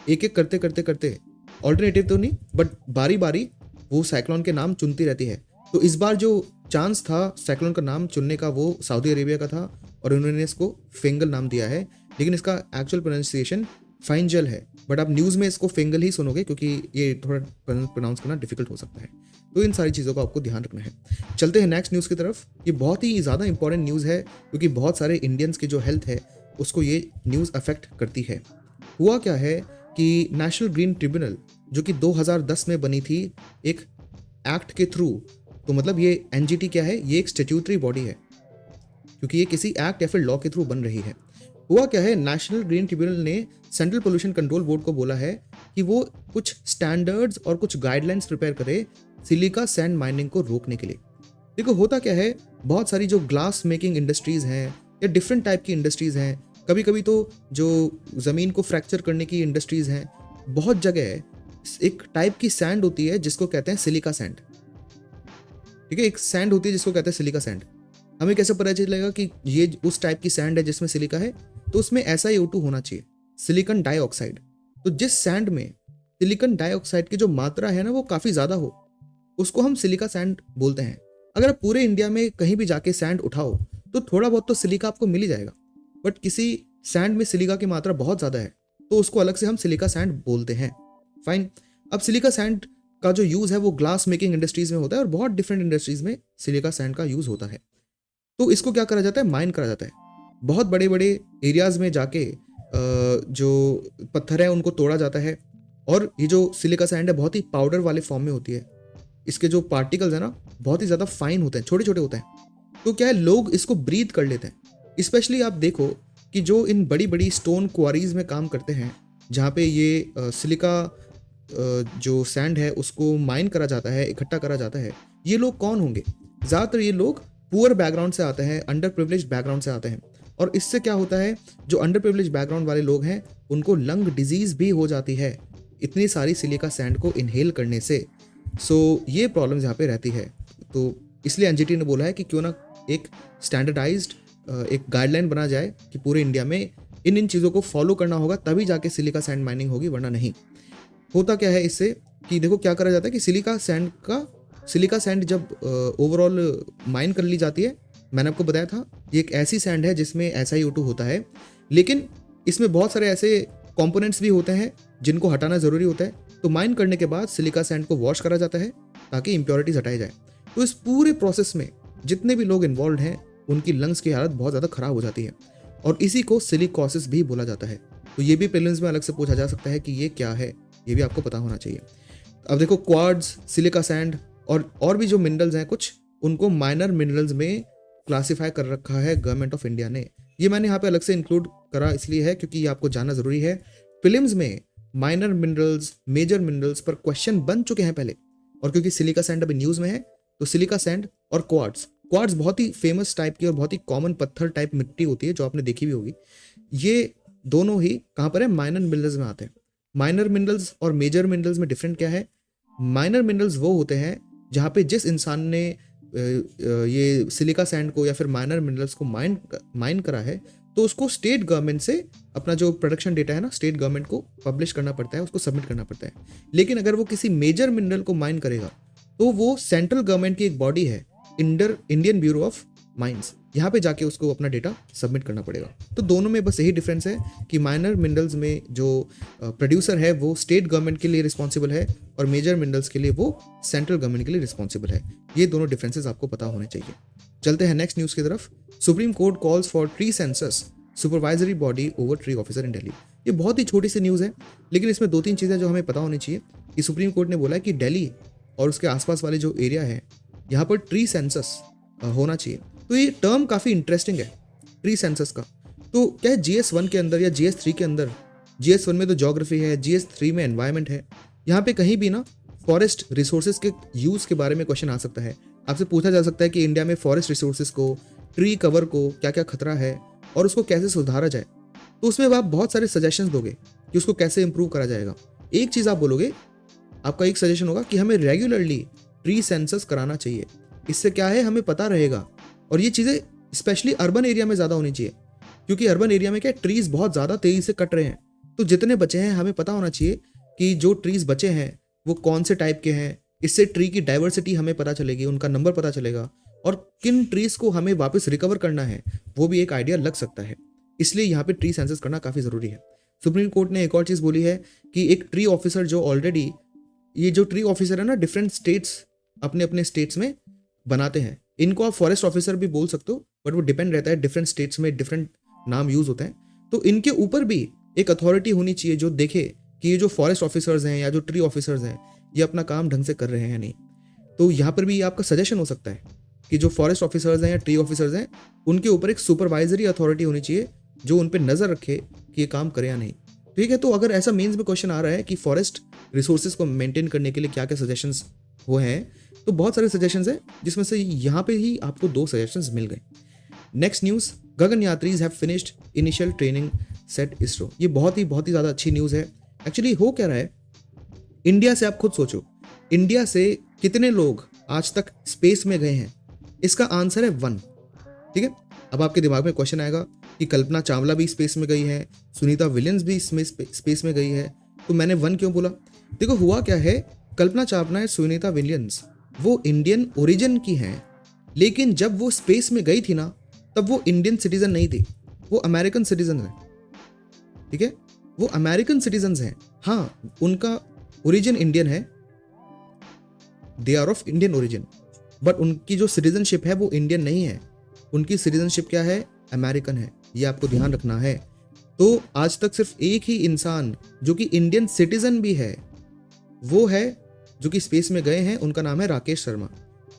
एक एक करते ऑल्टरनेटिव तो नहीं बट बारी बारी वो साइक्लोन के नाम चुनती रहती है। तो इस बार जो चांस था साइक्लोन का नाम चुनने का वो सऊदी अरेबिया का था और उन्होंने इसको फेंगल नाम दिया है, लेकिन इसका एक्चुअल प्रोनाउंसिएशन फाइंजल है। बट आप न्यूज़ में इसको फेंगल ही सुनोगे क्योंकि ये थोड़ा प्रोनाउंस करना डिफिकल्ट हो सकता है। तो इन सारी चीज़ों को आपको ध्यान रखना है। चलते हैं नेक्स्ट न्यूज़ की तरफ। ये बहुत ही ज़्यादा इंपॉर्टेंट न्यूज़ है क्योंकि बहुत सारे इंडियंस की जो हेल्थ है उसको ये न्यूज़ अफेक्ट करती है। हुआ क्या है कि नेशनल ग्रीन ट्रिब्यूनल जो कि 2010 में बनी थी एक एक्ट के थ्रू, तो मतलब ये एनजीटी क्या है, ये एक स्टैट्यूटरी बॉडी है क्योंकि ये किसी एक्ट या फिर लॉ के थ्रू बन रही है। हुआ क्या है, नेशनल ग्रीन ट्रिब्यूनल ने सेंट्रल पोल्यूशन कंट्रोल बोर्ड को बोला है कि वो कुछ स्टैंडर्ड्स और कुछ गाइडलाइंस प्रिपेयर करे सिलिका सैंड माइनिंग को रोकने के लिए। देखो होता क्या है, बहुत सारी जो ग्लास मेकिंग इंडस्ट्रीज हैं या डिफरेंट टाइप की इंडस्ट्रीज हैं, कभी कभी तो जो ज़मीन को फ्रैक्चर करने की इंडस्ट्रीज हैं, बहुत जगह एक टाइप की सैंड होती है जिसको कहते हैं सिलिका सैंड। ठीक है, एक सैंड होती है जिसको कहते हैं सिलिका सैंड। हमें कैसे पता चलेगा कि ये उस टाइप की सैंड है जिसमें सिलिका है? तो उसमें SiO2 होना चाहिए, सिलिकॉन डाइऑक्साइड। तो जिस सैंड में सिलिकॉन डाइऑक्साइड की जो मात्रा है ना वो काफ़ी ज़्यादा हो, उसको हम सिलिका सैंड बोलते हैं। अगर आप पूरे इंडिया में कहीं भी जाके सैंड उठाओ तो थोड़ा बहुत तो सिलिका आपको मिल ही जाएगा, बट किसी सैंड में सिलिका की मात्रा बहुत ज़्यादा है तो उसको अलग से हम सिलिका सैंड बोलते हैं। फाइन। अब सिलिका सैंड का जो यूज़ है वो ग्लास मेकिंग इंडस्ट्रीज में होता है और बहुत डिफरेंट इंडस्ट्रीज में सिलिका सैंड का यूज़ होता है। तो इसको क्या करा जाता है? माइन करा जाता है। बहुत बड़े बड़े एरियाज में जाके जो पत्थर है उनको तोड़ा जाता है और ये जो सिलिका सैंड है बहुत ही पाउडर वाले फॉर्म में होती है। इसके जो पार्टिकल्स है ना बहुत ही ज़्यादा फाइन होते हैं, छोटे छोटे होते हैं। तो क्या है, लोग इसको ब्रीथ कर लेते हैं। स्पेशली आप देखो कि जो इन बड़ी बड़ी स्टोन क्वारीज में काम करते हैं जहाँ पे ये सिलिका जो सैंड है उसको माइन करा जाता है, इकट्ठा करा जाता है, ये लोग कौन होंगे? ज़्यादातर ये लोग पुअर बैकग्राउंड से आते हैं, अंडर प्रिविलेज बैकग्राउंड से आते हैं। और इससे क्या होता है, जो अंडर प्रिविलेज बैकग्राउंड वाले लोग हैं उनको लंग डिजीज भी हो जाती है इतनी सारी सिलिका सैंड को इनहेल करने से। सो ये प्रॉब्लम्स यहाँ पे रहती है। तो इसलिए एनजीटी ने बोला है कि क्यों ना एक स्टैंडर्डाइज्ड एक गाइडलाइन बना जाए कि पूरे इंडिया में इन चीज़ों को फॉलो करना होगा, तभी जाके सिलिका सैंड माइनिंग होगी, वरना नहीं। होता क्या है इससे कि देखो क्या करा जाता है कि सिलिका सैंड जब ओवरऑल माइन कर ली जाती है, मैंने आपको बताया था ये एक ऐसी सैंड है जिसमें SiO2 होता है, लेकिन इसमें बहुत सारे ऐसे कंपोनेंट्स भी होते हैं जिनको हटाना ज़रूरी होता है। तो माइन करने के बाद सिलिका सैंड को वॉश करा जाता है ताकि इम्प्योरिटीज हटाई जाए। तो इस पूरे प्रोसेस में जितने भी लोग इन्वॉल्व हैं उनकी लंग्स की हालत बहुत ज़्यादा ख़राब हो जाती है और इसी को सिलिकोसिस भी बोला जाता है। तो ये भी प्रीलिम्स में अलग से पूछा जा सकता है कि ये क्या है, ये भी आपको पता होना चाहिए। अब देखो क्वार्ट्ज, सिलिका सैंड और भी जो मिनरल्स हैं कुछ, उनको माइनर मिनरल्स में क्लासिफाई कर रखा है गवर्नमेंट ऑफ इंडिया ने। ये मैंने यहाँ पे अलग से इंक्लूड करा इसलिए है क्योंकि ये आपको जानना ज़रूरी है। प्रीलिम्स में माइनर मिनरल्स, मेजर मिनरल्स पर क्वेश्चन बन चुके हैं पहले, और क्योंकि सिलिका सैंड अभी न्यूज़ में है तो सिलिका सैंड और क्वार्ट्ज बहुत ही फेमस टाइप की और बहुत ही कॉमन पत्थर टाइप मिट्टी होती है जो आपने देखी भी होगी। ये दोनों ही कहाँ पर है? माइनर मिनरल्स में आते हैं। माइनर मिनरल्स और मेजर मिनरल्स में डिफरेंट क्या है? माइनर मिनरल्स वो होते हैं जहाँ पे जिस इंसान ने ये सिलिका सैंड को या फिर माइनर मिनरल्स को माइन करा है तो उसको स्टेट गवर्नमेंट से अपना जो प्रोडक्शन डेटा है ना, स्टेट गवर्नमेंट को पब्लिश करना पड़ता है, उसको सबमिट करना पड़ता है। लेकिन अगर वो किसी मेजर मिनरल को माइन करेगा तो वो सेंट्रल गवर्नमेंट की एक बॉडी है, इंडियन ब्यूरो ऑफ माइंस, यहाँ पे जाके उसको अपना डेटा सबमिट करना पड़ेगा। तो दोनों में बस यही डिफरेंस है कि माइनर मिनरल्स में जो प्रोड्यूसर है वो स्टेट गवर्नमेंट के लिए रिस्पॉन्सिबल है और मेजर मिनरल्स के लिए वो सेंट्रल गवर्नमेंट के लिए रिस्पॉन्सिबल है। ये दोनों डिफरेंसेस आपको पता होने चाहिए। चलते हैं नेक्स्ट न्यूज़ की तरफ। Supreme court calls for tree census supervisory body over tree officer in Delhi. ये बहुत ही छोटी सी न्यूज़ है लेकिन इसमें 2-3 चीज़ें जो हमें पता होनी चाहिए कि सुप्रीम कोर्ट ने बोला है कि दिल्ली और उसके आसपास वाले जो एरिया है यहाँ पर ट्री सेंसस होना चाहिए। तो ये टर्म काफ़ी इंटरेस्टिंग है ट्री सेंसस का। तो क्या है, GS1 के अंदर या GS3 के अंदर, GS1 में तो ज्योग्राफी है, GS3 में एनवायरनमेंट है, यहाँ पे कहीं भी ना फॉरेस्ट रिसोर्सेज के यूज़ के बारे में क्वेश्चन आ सकता है। आपसे पूछा जा सकता है कि इंडिया में फॉरेस्ट रिसोर्सेज को, ट्री कवर को क्या क्या खतरा है और उसको कैसे सुधारा जाए। तो उसमें आप बहुत सारे सजेशंस दोगे कि उसको कैसे इंप्रूव करा जाएगा। एक चीज़ आप बोलोगे, आपका एक सजेशन होगा कि हमें रेगुलरली ट्री सेंसस कराना चाहिए। इससे क्या है, हमें पता रहेगा। और ये चीज़ें स्पेशली अर्बन एरिया में ज़्यादा होनी चाहिए क्योंकि अर्बन एरिया में क्या ट्रीज़ बहुत ज़्यादा तेज़ी से कट रहे हैं। तो जितने बचे हैं हमें पता होना चाहिए कि जो ट्रीज़ बचे हैं वो कौन से टाइप के हैं। इससे ट्री की डाइवर्सिटी हमें पता चलेगी, उनका नंबर पता चलेगा और किन ट्रीज़ को हमें वापस रिकवर करना है वो भी एक आइडिया लग सकता है। इसलिए यहाँ पे ट्री सेंसस करना काफ़ी ज़रूरी है। सुप्रीम कोर्ट ने एक और चीज़ बोली है कि एक ट्री ऑफिसर जो ऑलरेडी, ये जो ट्री ऑफिसर है ना, डिफरेंट स्टेट्स अपने अपने स्टेट्स में बनाते हैं। इनको आप फॉरेस्ट ऑफिसर भी बोल सकते हो बट वो डिपेंड रहता है, डिफरेंट स्टेट्स में डिफरेंट नाम यूज़ होते हैं। तो इनके ऊपर भी एक अथॉरिटी होनी चाहिए जो देखे कि ये जो फॉरेस्ट ऑफिसर्स हैं या जो ट्री ऑफिसर्स हैं ये अपना काम ढंग से कर रहे हैं या नहीं। तो यहाँ पर भी आपका सजेशन हो सकता है कि जो फॉरेस्ट ऑफिसर्स हैं या ट्री ऑफिसर्स हैं उनके ऊपर एक सुपरवाइजरी अथॉरिटी होनी चाहिए जो उन पर नज़र रखे कि ये काम करे या नहीं। ठीक है, तो अगर ऐसा मेंस में क्वेश्चन आ रहा है कि फॉरेस्ट रिसोर्सेज को मेंटेन करने के लिए क्या क्या सजेशंस वो हैं, तो बहुत सारे सजेशंस हैं जिसमें से यहाँ पे ही आपको 2 सजेशंस मिल गए। Next news, Gagan Yatris have finished initial training सेट इसरो। ये बहुत ही ज़्यादा अच्छी न्यूज़ है एक्चुअली हो क्या रहा है, इंडिया से आप खुद सोचो, इंडिया से कितने लोग आज तक स्पेस में गए हैं? इसका आंसर है 1। ठीक है, अब आपके दिमाग में क्वेश्चन आएगा कि कल्पना चावला भी स्पेस में गई है, सुनीता विलियम्स भी इसमें स्पेस में गई है, तो मैंने 1 क्यों बोला? देखो हुआ क्या है, कल्पना चावला है, सुनीता विलियम्स वो इंडियन ओरिजिन की हैं, लेकिन जब वो स्पेस में गई थी ना, तब वो इंडियन सिटीजन नहीं थी, वो अमेरिकन सिटीजन है। ठीक है, वो अमेरिकन सिटीजन हैं। हाँ, उनका ओरिजिन इंडियन है, they are of Indian origin, but उनकी जो सिटीजनशिप है वो इंडियन नहीं है, उनकी सिटीजनशिप क्या है? अमेरिकन है। ये आपको ध्यान रखना है। तो आज तक सिर्फ एक ही इंसान जो कि इंडियन सिटीजन भी है, वो है जो कि स्पेस में गए हैं, उनका नाम है राकेश शर्मा,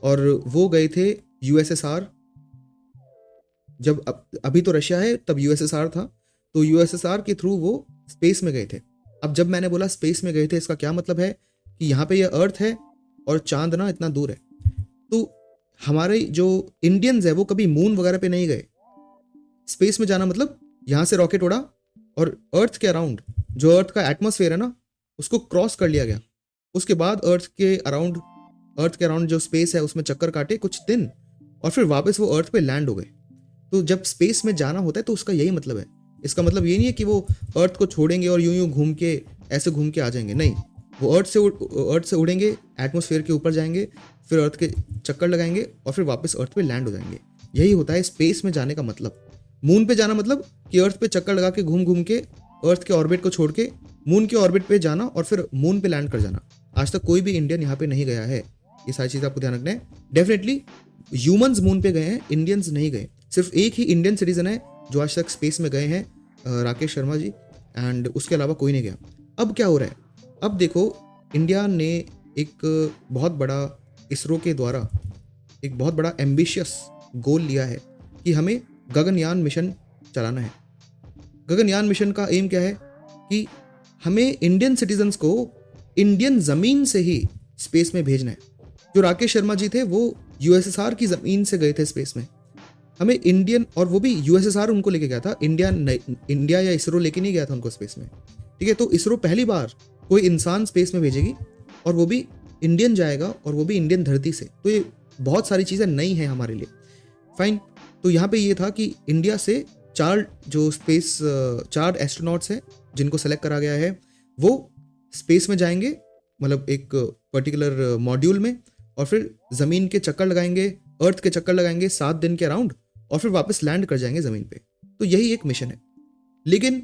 और वो गए थे यूएसएसआर। जब अभी तो रशिया है, तब यूएसएसआर था, तो यूएसएसआर के थ्रू वो स्पेस में गए थे। अब जब मैंने बोला स्पेस में गए थे, इसका क्या मतलब है कि यहाँ पे ये अर्थ है और चांद ना इतना दूर है। तो हमारे जो इंडियंस है वो कभी मून वगैरह पे नहीं गए। स्पेस में जाना मतलब यहाँ से रॉकेट उड़ा और अर्थ के अराउंड, जो अर्थ का एटमॉस्फेयर है ना, उसको क्रॉस कर लिया गया। उसके बाद अर्थ के अराउंड जो स्पेस है उसमें चक्कर काटे कुछ दिन, और फिर वापस वो अर्थ पे लैंड हो गए। तो जब स्पेस में जाना होता है तो उसका यही मतलब है। इसका मतलब ये नहीं है कि वो अर्थ को छोड़ेंगे और यूं यूं घूम के ऐसे घूम के आ जाएंगे, नहीं, वो अर्थ से उड़ेंगे, एटमॉस्फेयर के ऊपर जाएंगे, फिर अर्थ के चक्कर लगाएंगे और फिर वापस अर्थ पे लैंड हो जाएंगे। यही होता है स्पेस में जाने का मतलब। मून पे जाना मतलब कि अर्थ पे चक्कर लगा के घूम घूम के अर्थ के ऑर्बिट को छोड़ के मून के ऑर्बिट पे जाना और फिर मून पे लैंड कर जाना। आज तक कोई भी इंडियन यहाँ पे नहीं गया है। ये सारी चीज़ आपको ध्यान रखना है। डेफिनेटली ह्यूमंस मून पे गए हैं, इंडियंस नहीं गए। सिर्फ एक ही इंडियन सिटीजन है जो आज तक स्पेस में गए हैं, राकेश शर्मा जी, एंड उसके अलावा कोई नहीं गया। अब क्या हो रहा है? अब देखो, इंडिया ने एक बहुत बड़ा इसरो के द्वारा एक बहुत बड़ा एम्बिशियस गोल लिया है कि हमें गगनयान मिशन चलाना है। गगनयान मिशन का एम क्या है कि हमें इंडियन सिटीजन्स को इंडियन ज़मीन से ही स्पेस में भेजना है। जो राकेश शर्मा जी थे वो यूएसएसआर की ज़मीन से गए थे स्पेस में। हमें इंडियन, और वो भी यूएसएसआर उनको लेके गया था, इंडिया या इसरो लेके नहीं गया था उनको स्पेस में। ठीक है, तो इसरो पहली बार कोई इंसान स्पेस में भेजेगी और वो भी इंडियन जाएगा, और वो भी इंडियन धरती से। तो ये बहुत सारी चीज़ें नई हैं हमारे लिए। फाइन, तो यहाँ पे ये था कि इंडिया से चार एस्ट्रोनॉट्स हैं जिनको सेलेक्ट करा गया है, वो स्पेस में जाएंगे, मतलब एक पर्टिकुलर मॉड्यूल में, और फिर ज़मीन के चक्कर लगाएंगे, अर्थ के चक्कर लगाएंगे 7 दिन के अराउंड, और फिर वापस लैंड कर जाएंगे ज़मीन पे। तो यही एक मिशन है। लेकिन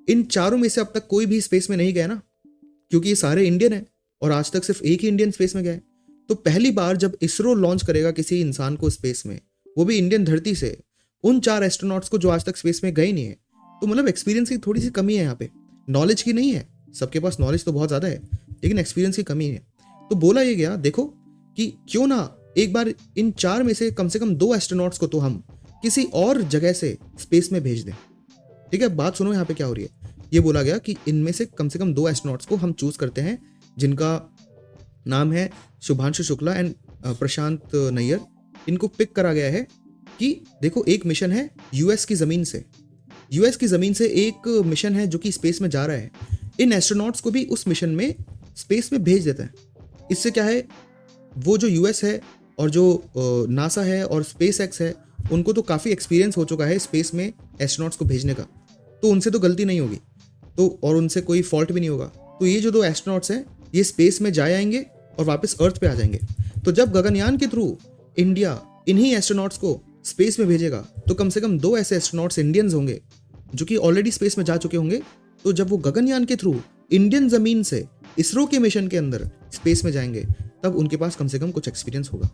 इन चारों में से अब तक कोई भी स्पेस में नहीं गया ना, क्योंकि ये सारे इंडियन हैं और आज तक सिर्फ एक ही इंडियन स्पेस में गया है। तो पहली बार जब इसरो लॉन्च करेगा किसी इंसान को स्पेस में, वो भी इंडियन धरती से, उन 4 एस्ट्रोनॉट्स को जो आज तक स्पेस में गए नहीं है, तो मतलब एक्सपीरियंस की थोड़ी सी कमी है यहाँ पे। नॉलेज की नहीं है, सबके पास नॉलेज तो बहुत ज़्यादा है, लेकिन एक्सपीरियंस की कमी है। तो बोला ये गया, देखो कि क्यों ना एक बार इन 4 में से कम 2 एस्ट्रोनॉट्स को तो हम किसी और जगह से स्पेस में भेज दें। ठीक है, बात सुनो यहाँ पे क्या हो रही है। ये बोला गया कि इनमें से कम 2 एस्ट्रोनॉट्स को हम चूज करते हैं, जिनका नाम है शुभांशु शुक्ला एंड प्रशांत नैयर। इनको पिक करा गया है कि देखो, एक मिशन है यूएस की ज़मीन से एक मिशन है जो कि स्पेस में जा रहा है। इन एस्ट्रोनॉट्स को भी उस मिशन में स्पेस में भेज देते हैं। इससे क्या है, वो जो यूएस है और जो नासा है और स्पेस एक्स है, उनको तो काफ़ी एक्सपीरियंस हो चुका है स्पेस में एस्ट्रोनॉट्स को भेजने का, तो उनसे तो गलती नहीं होगी, तो और उनसे कोई फॉल्ट भी नहीं होगा। तो ये जो 2 एस्ट्रोनॉट्स हैं, ये स्पेस में जा आएंगे और वापस अर्थ पे आ जाएंगे। तो जब गगनयान के थ्रू इंडिया इन्हीं एस्ट्रोनॉट्स को स्पेस में भेजेगा, तो कम से कम 2 ऐसे एस्ट्रोनॉट्स इंडियंस होंगे जो कि ऑलरेडी स्पेस में जा चुके होंगे। तो जब वो गगनयान के थ्रू इंडियन ज़मीन से इसरो के मिशन के अंदर स्पेस में जाएंगे, तब उनके पास कम से कम कुछ एक्सपीरियंस होगा।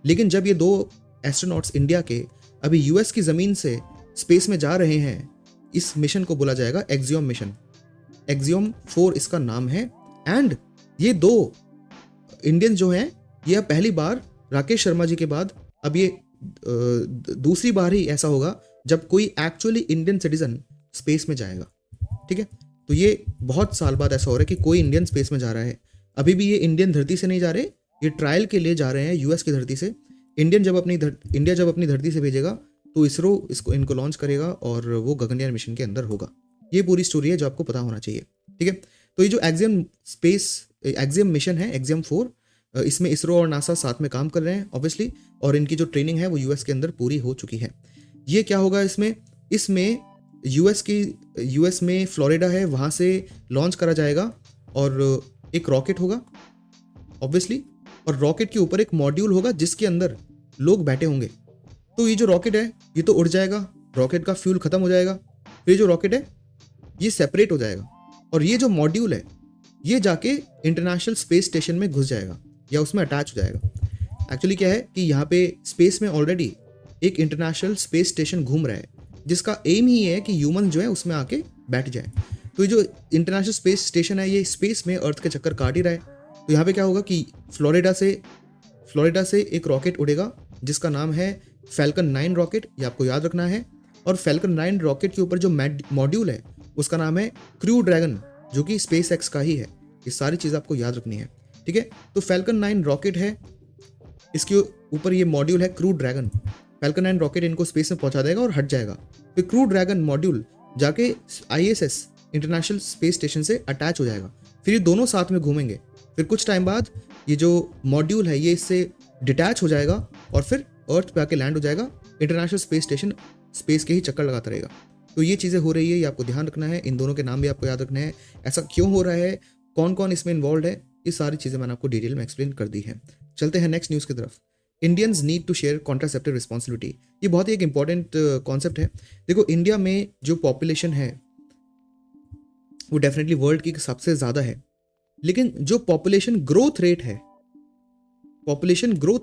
लेकिन जब ये 2 एस्ट्रोनॉट्स इंडिया के अभी यूएस की ज़मीन से स्पेस में जा रहे हैं, इस मिशन को बोला जाएगा एक्सियोम मिशन। एक्सियोम 4 इसका नाम है। एंड ये 2 इंडियन जो हैं, ये पहली बार राकेश शर्मा जी के बाद अब ये दूसरी बार ही ऐसा होगा जब कोई एक्चुअली इंडियन सिटीजन स्पेस में जाएगा। ठीक है, तो ये बहुत साल बाद ऐसा हो रहा है कि कोई इंडियन स्पेस में जा रहा है। अभी भी ये इंडियन धरती से नहीं जा रहे, ये ट्रायल के लिए जा रहे हैं यूएस की धरती से। इंडिया जब अपनी धरती से भेजेगा तो इसरो इनको लॉन्च करेगा और वो गगनयान मिशन के अंदर होगा। ये पूरी स्टोरी है जो आपको पता होना चाहिए। ठीक है, तो ये जो एक्सियम मिशन है, एक्सियम 4, इसमें इसरो और नासा साथ में काम कर रहे हैं ऑब्वियसली, और इनकी जो ट्रेनिंग है वो यूएस के अंदर पूरी हो चुकी है। ये क्या होगा इसमें यूएस में फ्लोरिडा है, वहाँ से लॉन्च करा जाएगा और एक रॉकेट होगा ऑब्वियसली, और रॉकेट के ऊपर एक मॉड्यूल होगा जिसके अंदर लोग बैठे होंगे। तो ये जो रॉकेट है ये तो उड़ जाएगा, रॉकेट का फ्यूल खत्म हो जाएगा, फिर जो रॉकेट है ये सेपरेट हो जाएगा, और ये जो मॉड्यूल है ये जाके इंटरनेशनल स्पेस स्टेशन में घुस जाएगा या उसमें अटैच हो जाएगा। एक्चुअली क्या है कि यहाँ पे स्पेस में ऑलरेडी एक इंटरनेशनल स्पेस स्टेशन घूम रहा है जिसका एम ही है कि ह्यूमन जो है उसमें आके बैठ जाए। तो ये जो इंटरनेशनल स्पेस स्टेशन है ये स्पेस में अर्थ के चक्कर काट ही रहा है। तो यहाँ पे क्या होगा कि फ्लोरिडा से एक रॉकेट उड़ेगा जिसका नाम है फैल्कन 9 रॉकेट, ये आपको याद रखना है। और फैल्कन 9 रॉकेट के ऊपर जो मॉड्यूल है उसका नाम है क्रू ड्रैगन, जो कि स्पेस एक्स का ही है। ये सारी चीज़ आपको याद रखनी है, ठीक है। तो फैल्कन 9 रॉकेट है, इसके ऊपर ये मॉड्यूल है क्रू ड्रैगन। फैल्कन 9 रॉकेट इनको स्पेस में पहुंचा देगा और हट जाएगा। फिर क्रू ड्रैगन मॉड्यूल जाके ISS इंटरनेशनल स्पेस स्टेशन से अटैच हो जाएगा। फिर ये दोनों साथ में घूमेंगे। फिर कुछ टाइम बाद ये जो मॉड्यूल है ये इससे डिटैच हो जाएगा और फिर अर्थ पे आके लैंड हो जाएगा। इंटरनेशनल स्पेस स्टेशन स्पेस के ही चक्कर लगाता रहेगा। तो ये चीज़ें हो रही है, ये आपको ध्यान रखना है। इन दोनों के नाम भी आपको याद रखने हैं, ऐसा क्यों हो रहा है, कौन कौन इसमें इन्वॉल्व है, ये सारी चीज़ें मैंने आपको डिटेल में एक्सप्लेन कर दी है। चलते हैं नेक्स्ट न्यूज़ की तरफ। Indians need to share contraceptive responsibility. ये बहुत ही एक इंपॉर्टेंट कॉन्सेप्ट है। देखो, इंडिया में जो पॉपुलेशन है वो डेफिनेटली वर्ल्ड की सबसे ज़्यादा है, लेकिन जो पॉपुलेशन ग्रोथ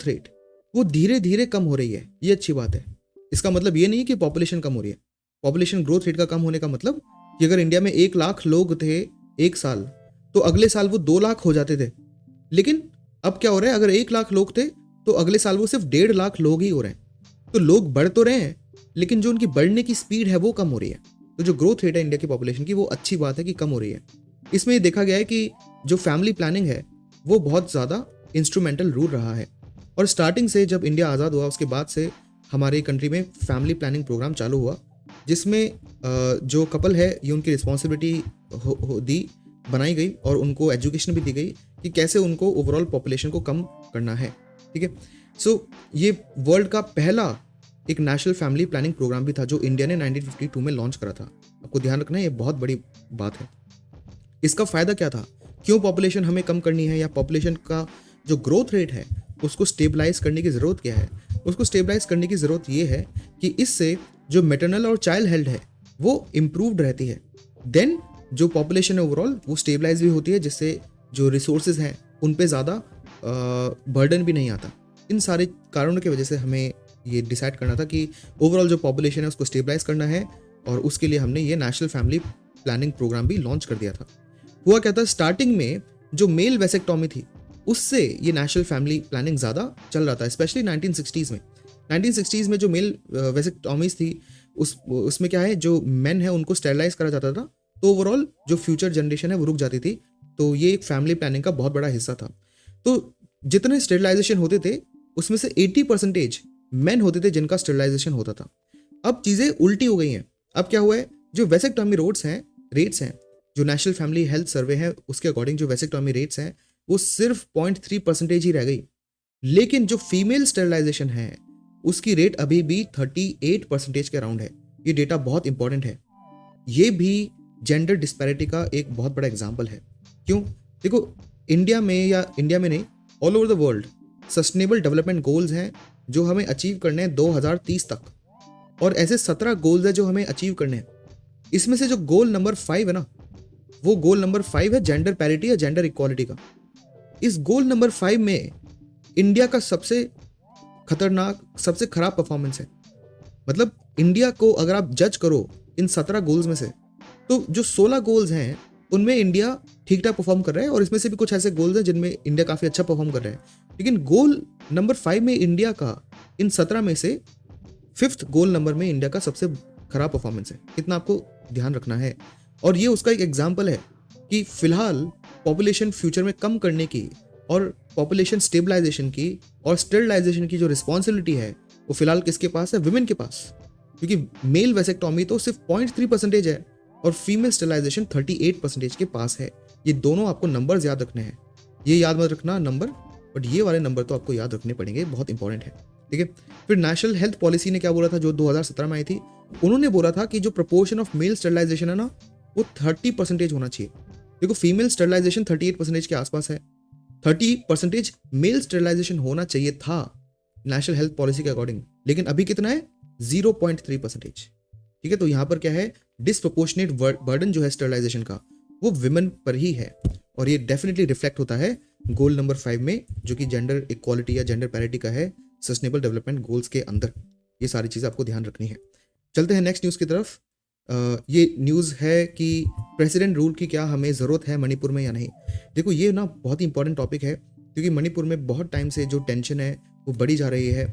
रेट वो धीरे धीरे कम हो रही है। ये अच्छी बात है। इसका मतलब ये नहीं कि पॉपुलेशन कम हो रही है। पॉपुलेशन ग्रोथ रेट का कम होने का मतलब कि अगर इंडिया में 1 लाख लोग थे एक साल, तो अगले साल वो 2 लाख हो जाते थे। लेकिन अब क्या हो रहा है, अगर 1 लाख लोग थे तो अगले साल वो सिर्फ 1.5 लाख लोग ही हो रहे हैं। तो लोग बढ़ तो रहे हैं, लेकिन जो उनकी बढ़ने की स्पीड है वो कम हो रही है। तो जो ग्रोथ रेट है इंडिया की पॉपुलेशन की वो अच्छी बात है कि कम हो रही है। इसमें ये देखा गया है कि जो फैमिली प्लानिंग है वो बहुत ज़्यादा इंस्ट्रूमेंटल रोल रहा है। और स्टार्टिंग से जब इंडिया आज़ाद हुआ उसके बाद से हमारी कंट्री में फैमिली प्लानिंग प्रोग्राम चालू हुआ, जिसमें जो कपल है ये उनकी रिस्पॉन्सिबिलिटी बनाई गई और उनको एजुकेशन भी दी गई कि कैसे उनको ओवरऑल पॉपुलेशन को कम करना है, ठीक है। सो ये वर्ल्ड का पहला एक नेशनल फैमिली प्लानिंग प्रोग्राम भी था जो इंडिया ने 1952 में लॉन्च करा था। आपको ध्यान रखना है, ये बहुत बड़ी बात है। इसका फ़ायदा क्या था, क्यों पॉपुलेशन हमें कम करनी है, या पॉपुलेशन का जो ग्रोथ रेट है उसको स्टेबलाइज करने की ज़रूरत क्या है। उसको स्टेबलाइज करने की ज़रूरत ये है कि इससे जो मैटरनल और चाइल्ड हेल्थ है वो इम्प्रूव्ड रहती है। देन जो पॉपुलेशन है ओवरऑल वो स्टेबलाइज भी होती है, जिससे जो रिसोर्सेज हैं उन पे ज़्यादा बर्डन भी नहीं आता। इन सारे कारणों की वजह से हमें ये डिसाइड करना था कि ओवरऑल जो पॉपुलेशन है उसको स्टेबलाइज करना है, और उसके लिए हमने ये नेशनल फैमिली प्लानिंग प्रोग्राम भी लॉन्च कर दिया था। हुआ क्या था, स्टार्टिंग में जो मेल वेसेक्टॉमी थी उससे ये नेशनल फैमिली प्लानिंग ज़्यादा चल रहा था, स्पेशली 1960s में जो मेल वेसेक्टॉमीज थी उसमें क्या है, जो मेन है उनको स्टेरलाइज करा जाता था, तो ओवरऑल जो फ्यूचर जनरेशन है वो रुक जाती थी। तो ये एक फैमिली प्लानिंग का बहुत बड़ा हिस्सा था। तो जितने स्टेरलाइजेशन होते थे उसमें से 80% मेन होते थे जिनका स्टेरलाइजेशन होता था। अब चीज़ें उल्टी हो गई हैं। अब क्या हुआ है, जो वेसेक्टॉमी रेट्स हैं, जो नेशनल फैमिली हेल्थ सर्वे है उसके अकॉर्डिंग जो वेसेक्टॉमी रेट्स हैं वो सिर्फ 0.3% ही रह गई। लेकिन जो फीमेल स्टेरलाइजेशन है उसकी रेट अभी भी 38% के अराउंड है। ये डेटा बहुत इंपॉर्टेंट है। ये भी जेंडर डिस्पैरिटी का एक बहुत बड़ा एग्जाम्पल है। क्यों? देखो, इंडिया में नहीं, all over the world sustainable development goals हैं जो हमें अचीव करने हैं 2030 तक, और ऐसे 17 गोल्स हैं जो हमें अचीव करने हैं। इसमें से जो गोल नंबर 5 है ना, वो गोल नंबर 5 है जेंडर पैरिटी या जेंडर इक्वालिटी का। इस गोल नंबर 5 में इंडिया का सबसे खतरनाक, सबसे खराब परफॉर्मेंस है। मतलब इंडिया को अगर आप जज करो इन 17 गोल्स में से, तो जो 16 गोल्स हैं उनमें इंडिया ठीक ठाक परफॉर्म कर रहा है, और इसमें से भी कुछ ऐसे गोल्स हैं जिनमें इंडिया काफ़ी अच्छा परफॉर्म कर रहा है। लेकिन गोल नंबर 5 में इंडिया का इन 17 में से 5th गोल नंबर में इंडिया का सबसे खराब परफॉर्मेंस है। इतना आपको ध्यान रखना है। और ये उसका एक एग्जाम्पल है कि फिलहाल पॉपुलेशन फ्यूचर में कम करने की और पॉपुलेशन स्टेबलाइजेशन की और स्टेरिलाइजेशन की जो रिस्पॉन्सिबिलिटी है वो फिलहाल किसके पास है, विमेन के पास। क्योंकि मेल वेसेक्टॉमी तो सिर्फ 0.3% है और फीमेल स्टेरिलाइजेशन 38% के पास है। ये दोनों आपको नंबर्स याद रखने हैं। ये याद मत रखना नंबर, बट ये वाले नंबर तो आपको याद रखने पड़ेंगे, बहुत इंपॉर्टेंट है। ठीक है, फिर नेशनल हेल्थ पॉलिसी ने क्या बोला था, जो 2017 में आई थी, उन्होंने बोला था कि जो प्रोपोर्शन ऑफ मेल स्टरलाइजेशन है ना, वो 30% होना चाहिए। देखो, फीमेल स्टरलाइजेशन 38% के आसपास है, 30% मेल स्टरलाइजेशन होना चाहिए था नेशनल हेल्थ पॉलिसी के अकॉर्डिंग, लेकिन अभी कितना है, 0.3%। ठीक है, तो यहाँ पर क्या है, डिसप्रोपोर्शनेट बर्डन जो है स्टरलाइजेशन का, वो विमेन पर ही है, और ये डेफिनेटली रिफ्लेक्ट होता है गोल नंबर 5 में, जो कि जेंडर इक्वालिटी या जेंडर पैरिटी का है, सस्टेनेबल डेवलपमेंट गोल्स के अंदर। ये सारी चीज़ें आपको ध्यान रखनी है। चलते हैं नेक्स्ट न्यूज़ की तरफ। ये न्यूज़ है कि प्रेसिडेंट रूल की क्या हमें ज़रूरत है मणिपुर में या नहीं। देखो, ये ना बहुत ही इंपॉर्टेंट टॉपिक है, क्योंकि मणिपुर में बहुत टाइम से जो टेंशन है वो बढ़ी जा रही है,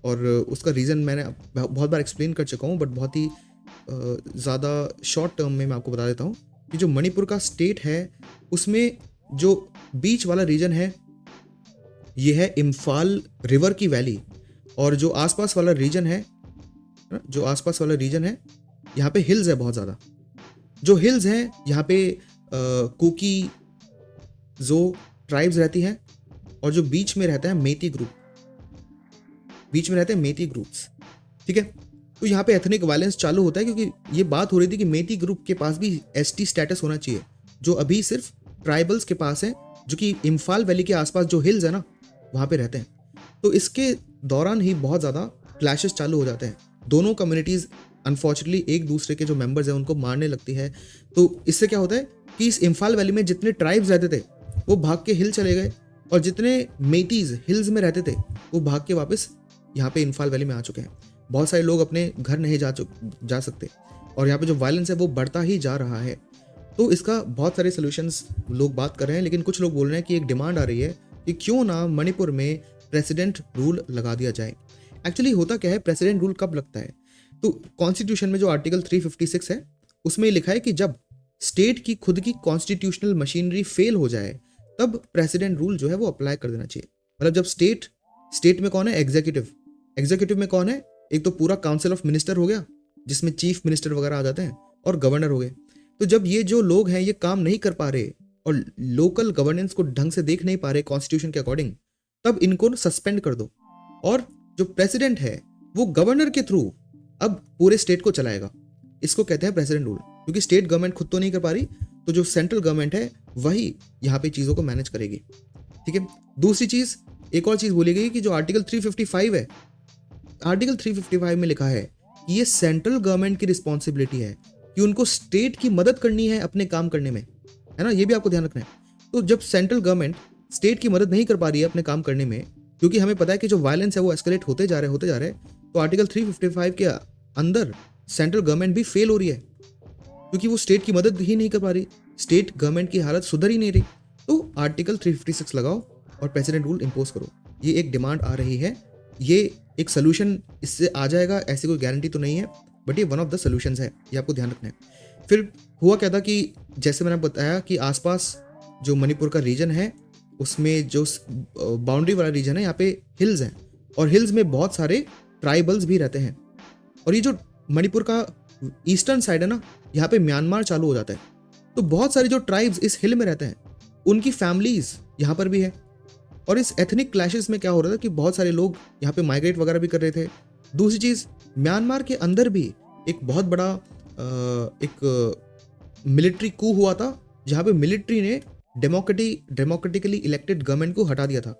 और उसका रीज़न मैंने बहुत बार एक्सप्लेन कर चुका हूँ, बट बहुत ही ज़्यादा शॉर्ट टर्म में मैं आपको बता देता हूँ कि जो मणिपुर का स्टेट है, उसमें जो बीच वाला रीजन है, ये है इम्फाल रिवर की वैली, और जो आसपास वाला रीजन है, यहाँ पे हिल्स है बहुत ज़्यादा। जो हिल्स हैं यहाँ पे कुकी जो ट्राइब्स रहती हैं, और जो बीच में रहता है मेती ग्रुप्स। ठीक है, तो यहाँ पे एथनिक वायलेंस चालू होता है, क्योंकि ये बात हो रही थी कि मेती ग्रुप के पास भी एसटी स्टेटस होना चाहिए, जो अभी सिर्फ ट्राइबल्स के पास है, जो कि इम्फाल वैली के आसपास जो हिल्स है ना, वहाँ पे रहते हैं। तो इसके दौरान ही बहुत ज़्यादा क्लैशेस चालू हो जाते हैं। दोनों कम्युनिटीज़ अनफॉर्चुनेटली एक दूसरे के जो मेंबर्स हैं उनको मारने लगती है। तो इससे क्या होता है कि इस इम्फाल वैली में जितने ट्राइब्स रहते थे वो भाग के हिल चले गए, और जितने मेटीज़ हिल्स में रहते थे वो भाग के वापस यहाँ पे इम्फाल वैली में आ चुके हैं। बहुत सारे लोग अपने घर नहीं जा सकते, और यहाँ पे जो वायलेंस है वो बढ़ता ही जा रहा है। तो इसका बहुत सारे सोल्यूशंस लोग बात कर रहे हैं, लेकिन कुछ लोग बोल रहे हैं कि एक डिमांड आ रही है कि क्यों ना मणिपुर में प्रेसिडेंट रूल लगा दिया जाए। एक्चुअली होता क्या है, प्रेसिडेंट रूल कब लगता है, तो कॉन्स्टिट्यूशन में जो आर्टिकल 356 है उसमें लिखा है कि जब स्टेट की खुद की कॉन्स्टिट्यूशनल मशीनरी फेल हो जाए तब प्रेसिडेंट रूल जो है वो अप्लाई कर देना चाहिए। मतलब जब स्टेट में कौन है, एग्जीक्यूटिव में कौन है, एक तो पूरा काउंसिल ऑफ मिनिस्टर हो गया, जिसमें चीफ मिनिस्टर वगैरह आ जाते हैं, और गवर्नर हो गए। तो जब ये जो लोग हैं ये काम नहीं कर पा रहे और लोकल गवर्नेंस को ढंग से देख नहीं पा रहे कॉन्स्टिट्यूशन के अकॉर्डिंग, तब इनको सस्पेंड कर दो, और जो प्रेसिडेंट है वो गवर्नर के थ्रू अब पूरे स्टेट को चलाएगा। इसको कहते हैं प्रेसिडेंट रूल, क्योंकि स्टेट गवर्नमेंट खुद तो नहीं कर पा रही, तो जो सेंट्रल गवर्नमेंट है वही यहाँ पे चीज़ों को मैनेज करेगी। ठीक है, दूसरी चीज़, एक और चीज़ बोली गई कि जो आर्टिकल 355 है, आर्टिकल 355 में लिखा है कि ये सेंट्रल गवर्नमेंट की रिस्पॉन्सिबिलिटी है कि उनको स्टेट की मदद करनी है अपने काम करने में, है ना, ये भी आपको ध्यान रखना है। तो जब सेंट्रल गवर्नमेंट स्टेट की मदद नहीं कर पा रही है अपने काम करने में, क्योंकि हमें पता है कि जो वायलेंस है वो एस्केलेट होते जा रहे हैं, तो आर्टिकल 355 के अंदर सेंट्रल गवर्नमेंट भी फेल हो रही है, क्योंकि वो स्टेट की मदद ही नहीं कर पा रही, स्टेट गवर्नमेंट की हालत सुधर ही नहीं रही। तो आर्टिकल 356 लगाओ और प्रेसिडेंट रूल इम्पोज करो, ये एक डिमांड आ रही है। ये एक सोल्यूशन इससे आ जाएगा, ऐसी कोई गारंटी तो नहीं है, बट ये वन ऑफ द सोल्यूशंस है, ये आपको ध्यान रखना है। फिर हुआ क्या था कि जैसे मैंने बताया कि आसपास जो मणिपुर का रीजन है उसमें जो बाउंड्री वाला रीजन है, यहाँ पे हिल्स हैं, और हिल्स में बहुत सारे ट्राइबल्स भी रहते हैं। और ये जो मणिपुर का ईस्टर्न साइड है ना, यहाँ पे म्यांमार चालू हो जाता है, तो बहुत सारे जो ट्राइब्स इस हिल में रहते हैं उनकी फैमिलीज यहाँ पर भी है। और इस एथनिक क्लैशेस में क्या हो रहा था कि बहुत सारे लोग यहाँ पे माइग्रेट वगैरह भी कर रहे थे। दूसरी चीज़, म्यांमार के अंदर भी एक बहुत बड़ा एक मिलिट्री कू हुआ था, जहाँ पे मिलिट्री ने डेमोक्रेटिकली इलेक्टेड गवर्नमेंट को हटा दिया था।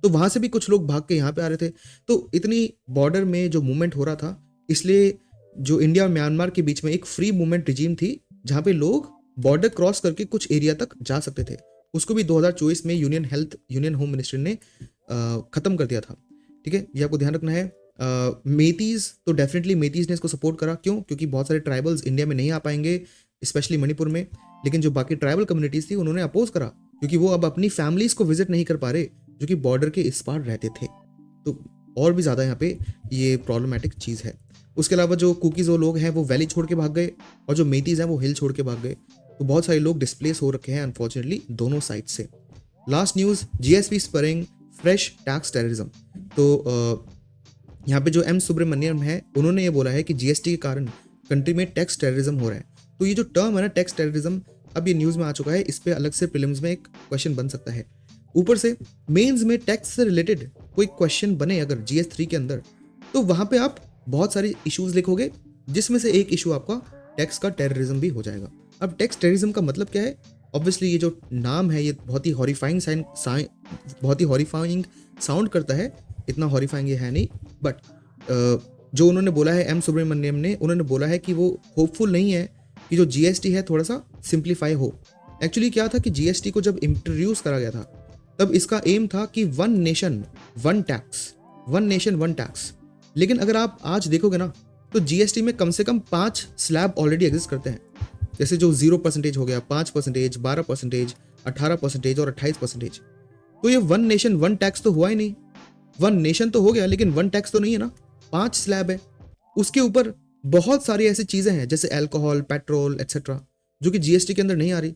तो वहाँ से भी कुछ लोग भाग के यहाँ पे आ रहे थे। तो इतनी बॉर्डर में जो मूवमेंट हो रहा था, इसलिए जो इंडिया और म्यांमार के बीच में एक फ्री मूवमेंट रिजीम थी, जहाँ पे लोग बॉर्डर क्रॉस करके कुछ एरिया तक जा सकते थे। उसको भी 2024 में यूनियन होम मिनिस्ट्री ने ख़त्म कर दिया था। ठीक है, ये आपको ध्यान रखना है। मेतीज़ तो डेफिनेटली मेतीज़ ने इसको सपोर्ट करा, क्यों, क्योंकि बहुत सारे ट्राइबल्स इंडिया में नहीं आ पाएंगे, स्पेशली मणिपुर में। लेकिन जो बाकी ट्राइबल कम्युनिटीज़ थी उन्होंने अपोज करा, क्योंकि वो अब अपनी फैमिलीज़ को विजिट नहीं कर पा रहे जो कि बॉर्डर के इस पार रहते थे। तो और भी ज़्यादा यहाँ पे ये प्रॉब्लमेटिक चीज़ है। उसके अलावा जो कुकीज़ वो लोग हैं वो वैली छोड़ के भाग गए, और जो मेतीज़ हैं वो हिल छोड़ के भाग गए। तो बहुत सारे लोग डिस्प्लेस हो रखे हैं अनफॉर्चुनेटली दोनों साइड से। Last news, GSP spurring fresh tax terrorism. तो यहाँ पे जो एम सुब्रमण्यम है उन्होंने ये बोला है कि जीएसटी के कारण कंट्री में टैक्स टेररिज्म हो रहा है। तो ये जो टर्म है ना, टैक्स टेररिज्म, अब ये न्यूज़ में आ चुका है, इस पे अलग से प्रीलिम्स में एक क्वेश्चन बन सकता है। ऊपर से मेंस में टैक्स से रिलेटेड कोई क्वेश्चन बने अगर GS3 के अंदर, तो वहाँ पे आप बहुत सारे इश्यूज लिखोगे, जिसमें से एक इशू आपका टैक्स का टेररिज्म भी हो जाएगा। अब टैक्स टेररिज्म का मतलब क्या है? ऑब्वियसली ये जो नाम है ये बहुत ही हॉरिफाइंग साउंड करता है। इतना हॉरिफाइंग ये है नहीं, बट जो उन्होंने बोला है, एम सुब्रमण्यम ने, उन्होंने बोला है कि वो होपफुल नहीं है कि जो GST है थोड़ा सा सिंप्लीफाई हो। एक्चुअली क्या था कि GST को जब इंट्रोड्यूस करा गया था तब इसका एम था कि वन नेशन वन टैक्स। लेकिन अगर आप आज देखोगे ना तो GST में कम से कम 5 स्लैब ऑलरेडी एग्जिस्ट करते हैं, जैसे जो 0% हो गया, 5%, 12%, 18% और 28%। तो ये वन नेशन वन टैक्स तो हुआ ही नहीं। वन नेशन तो हो गया लेकिन वन टैक्स तो नहीं है ना, 5 स्लैब है। उसके ऊपर बहुत सारी ऐसी चीजें हैं जैसे अल्कोहल, पेट्रोल एक्सेट्रा, जो कि GST के अंदर नहीं आ रही।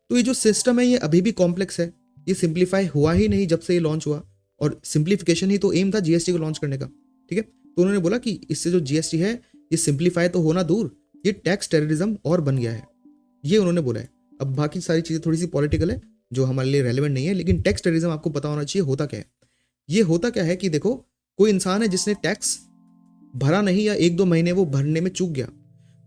तो ये जो सिस्टम है ये अभी भी कॉम्प्लेक्स है, ये सिंप्लीफाई हुआ ही नहीं जब से ये लॉन्च हुआ, और सिंप्लीफिकेशन ही तो एम था GST को लॉन्च करने का। ठीक है, तो उन्होंने बोला कि इससे जो GST है ये सिंप्लीफाई तो होना दूर, ये टैक्स टेररिज्म और बन गया है, ये उन्होंने बोला है। अब बाकी सारी चीजें थोड़ी सी पॉलिटिकल है जो हमारे लिए रेलेवेंट नहीं है, लेकिन टैक्स टेररिज्म आपको पता होना चाहिए होता क्या है। ये होता क्या है कि देखो, कोई इंसान है जिसने टैक्स भरा नहीं या 1-2 महीने वो भरने में चूक गया,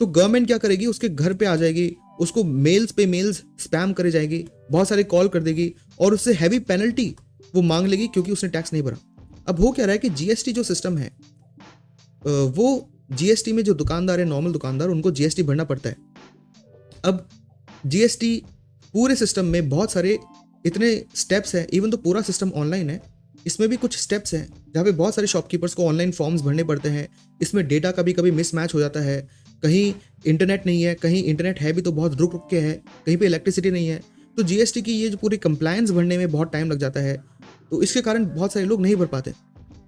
तो गवर्नमेंट क्या करेगी, उसके घर पे आ जाएगी, उसको मेल्स पे मेल्स स्पैम करे जाएगी, बहुत सारे कॉल कर देगी और उससे हैवी पेनल्टी वो मांग लेगी क्योंकि उसने टैक्स नहीं भरा। अब हो क्या रहा है कि GST जो सिस्टम है, वो GST में जो दुकानदार है, नॉर्मल दुकानदार, उनको GST भरना पड़ता है। अब GST पूरे सिस्टम में बहुत सारे इतने स्टेप्स हैं, इवन तो पूरा सिस्टम ऑनलाइन है, इसमें भी कुछ स्टेप्स हैं जहाँ पे बहुत सारे शॉपकीपर्स को ऑनलाइन फॉर्म्स भरने पड़ते हैं। इसमें डेटा कभी कभी मिसमैच हो जाता है, कहीं इंटरनेट नहीं है, कहीं इंटरनेट है भी तो बहुत रुक रुक के है, कहीं पे इलेक्ट्रिसिटी नहीं है। तो GST की ये जो पूरी कंप्लायंस भरने में बहुत टाइम लग जाता है, तो इसके कारण बहुत सारे लोग नहीं भर पाते।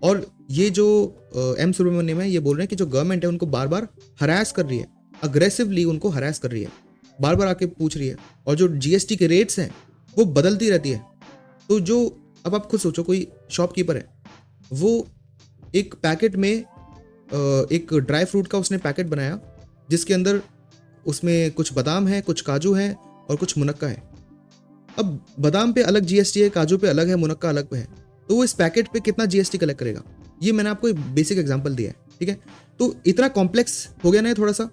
और ये जो एम सुब्रमण्यम है ये बोल रहे हैं कि जो गवर्नमेंट है उनको बार बार हरास कर रही है, अग्रेसिवली उनको हरास कर रही है, बार बार आके पूछ रही है, और जो GST के रेट्स हैं वो बदलती रहती है। तो जो, अब आप खुद सोचो, कोई शॉपकीपर है, वो एक पैकेट में एक ड्राई फ्रूट का उसने पैकेट बनाया जिसके अंदर उसमें कुछ बादाम है, कुछ काजू है और कुछ मुनक्का है। अब बादाम पे अलग GST है, काजू पे अलग है, मुनक्का अलग पे है, तो वो इस पैकेट पे कितना GST कलेक्ट करेगा? ये मैंने आपको एक बेसिक एग्जांपल दिया है, ठीक है। तो इतना कॉम्प्लेक्स हो गया ना थोड़ा सा,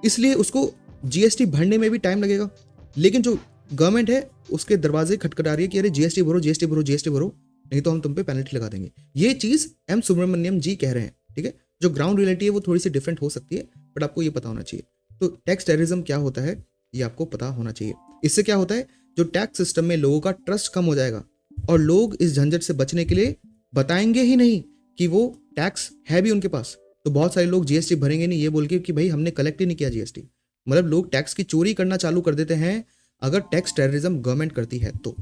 इसलिए उसको GST भरने में भी टाइम लगेगा। लेकिन जो गवर्नमेंट है उसके दरवाजे खटखटा रही है कि अरे GST भरो, GST भरो, GST भरो, नहीं तो हम तुम पे पेनल्टी लगा देंगे। ये चीज एम सुब्रमण्यम जी कह रहे हैं, ठीक है। जो ग्राउंड रियलिटी है वो थोड़ी सी डिफरेंट हो सकती है, बट आपको ये पता होना चाहिए। तो टैक्स टेररिज्म क्या होता है ये आपको पता होना चाहिए। इससे क्या होता है, जो टैक्स सिस्टम में लोगों का ट्रस्ट कम हो जाएगा और लोग इस झंझट से बचने के लिए बताएंगे ही नहीं कि वो टैक्स है भी उनके पास। तो बहुत सारे लोग GST भरेंगे नहीं ये बोल के कि भाई हमने कलेक्ट ही नहीं किया GST। मतलब लोग टैक्स की चोरी करना चालू कर देते हैं अगर टैक्स टेररिज्म गवर्नमेंट करती है तो,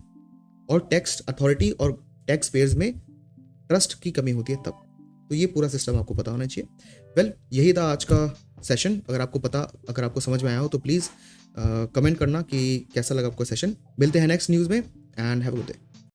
और टैक्स अथॉरिटी और टैक्स पेयर्स में ट्रस्ट की कमी होती है तब। तो ये पूरा सिस्टम आपको पता होना चाहिए। वेल, यही था आज का सेशन। अगर आपको समझ में आया हो तो प्लीज़ कमेंट करना कि कैसा लगा आपको सेशन। मिलते हैं नेक्स्ट न्यूज़ में, and have a good day.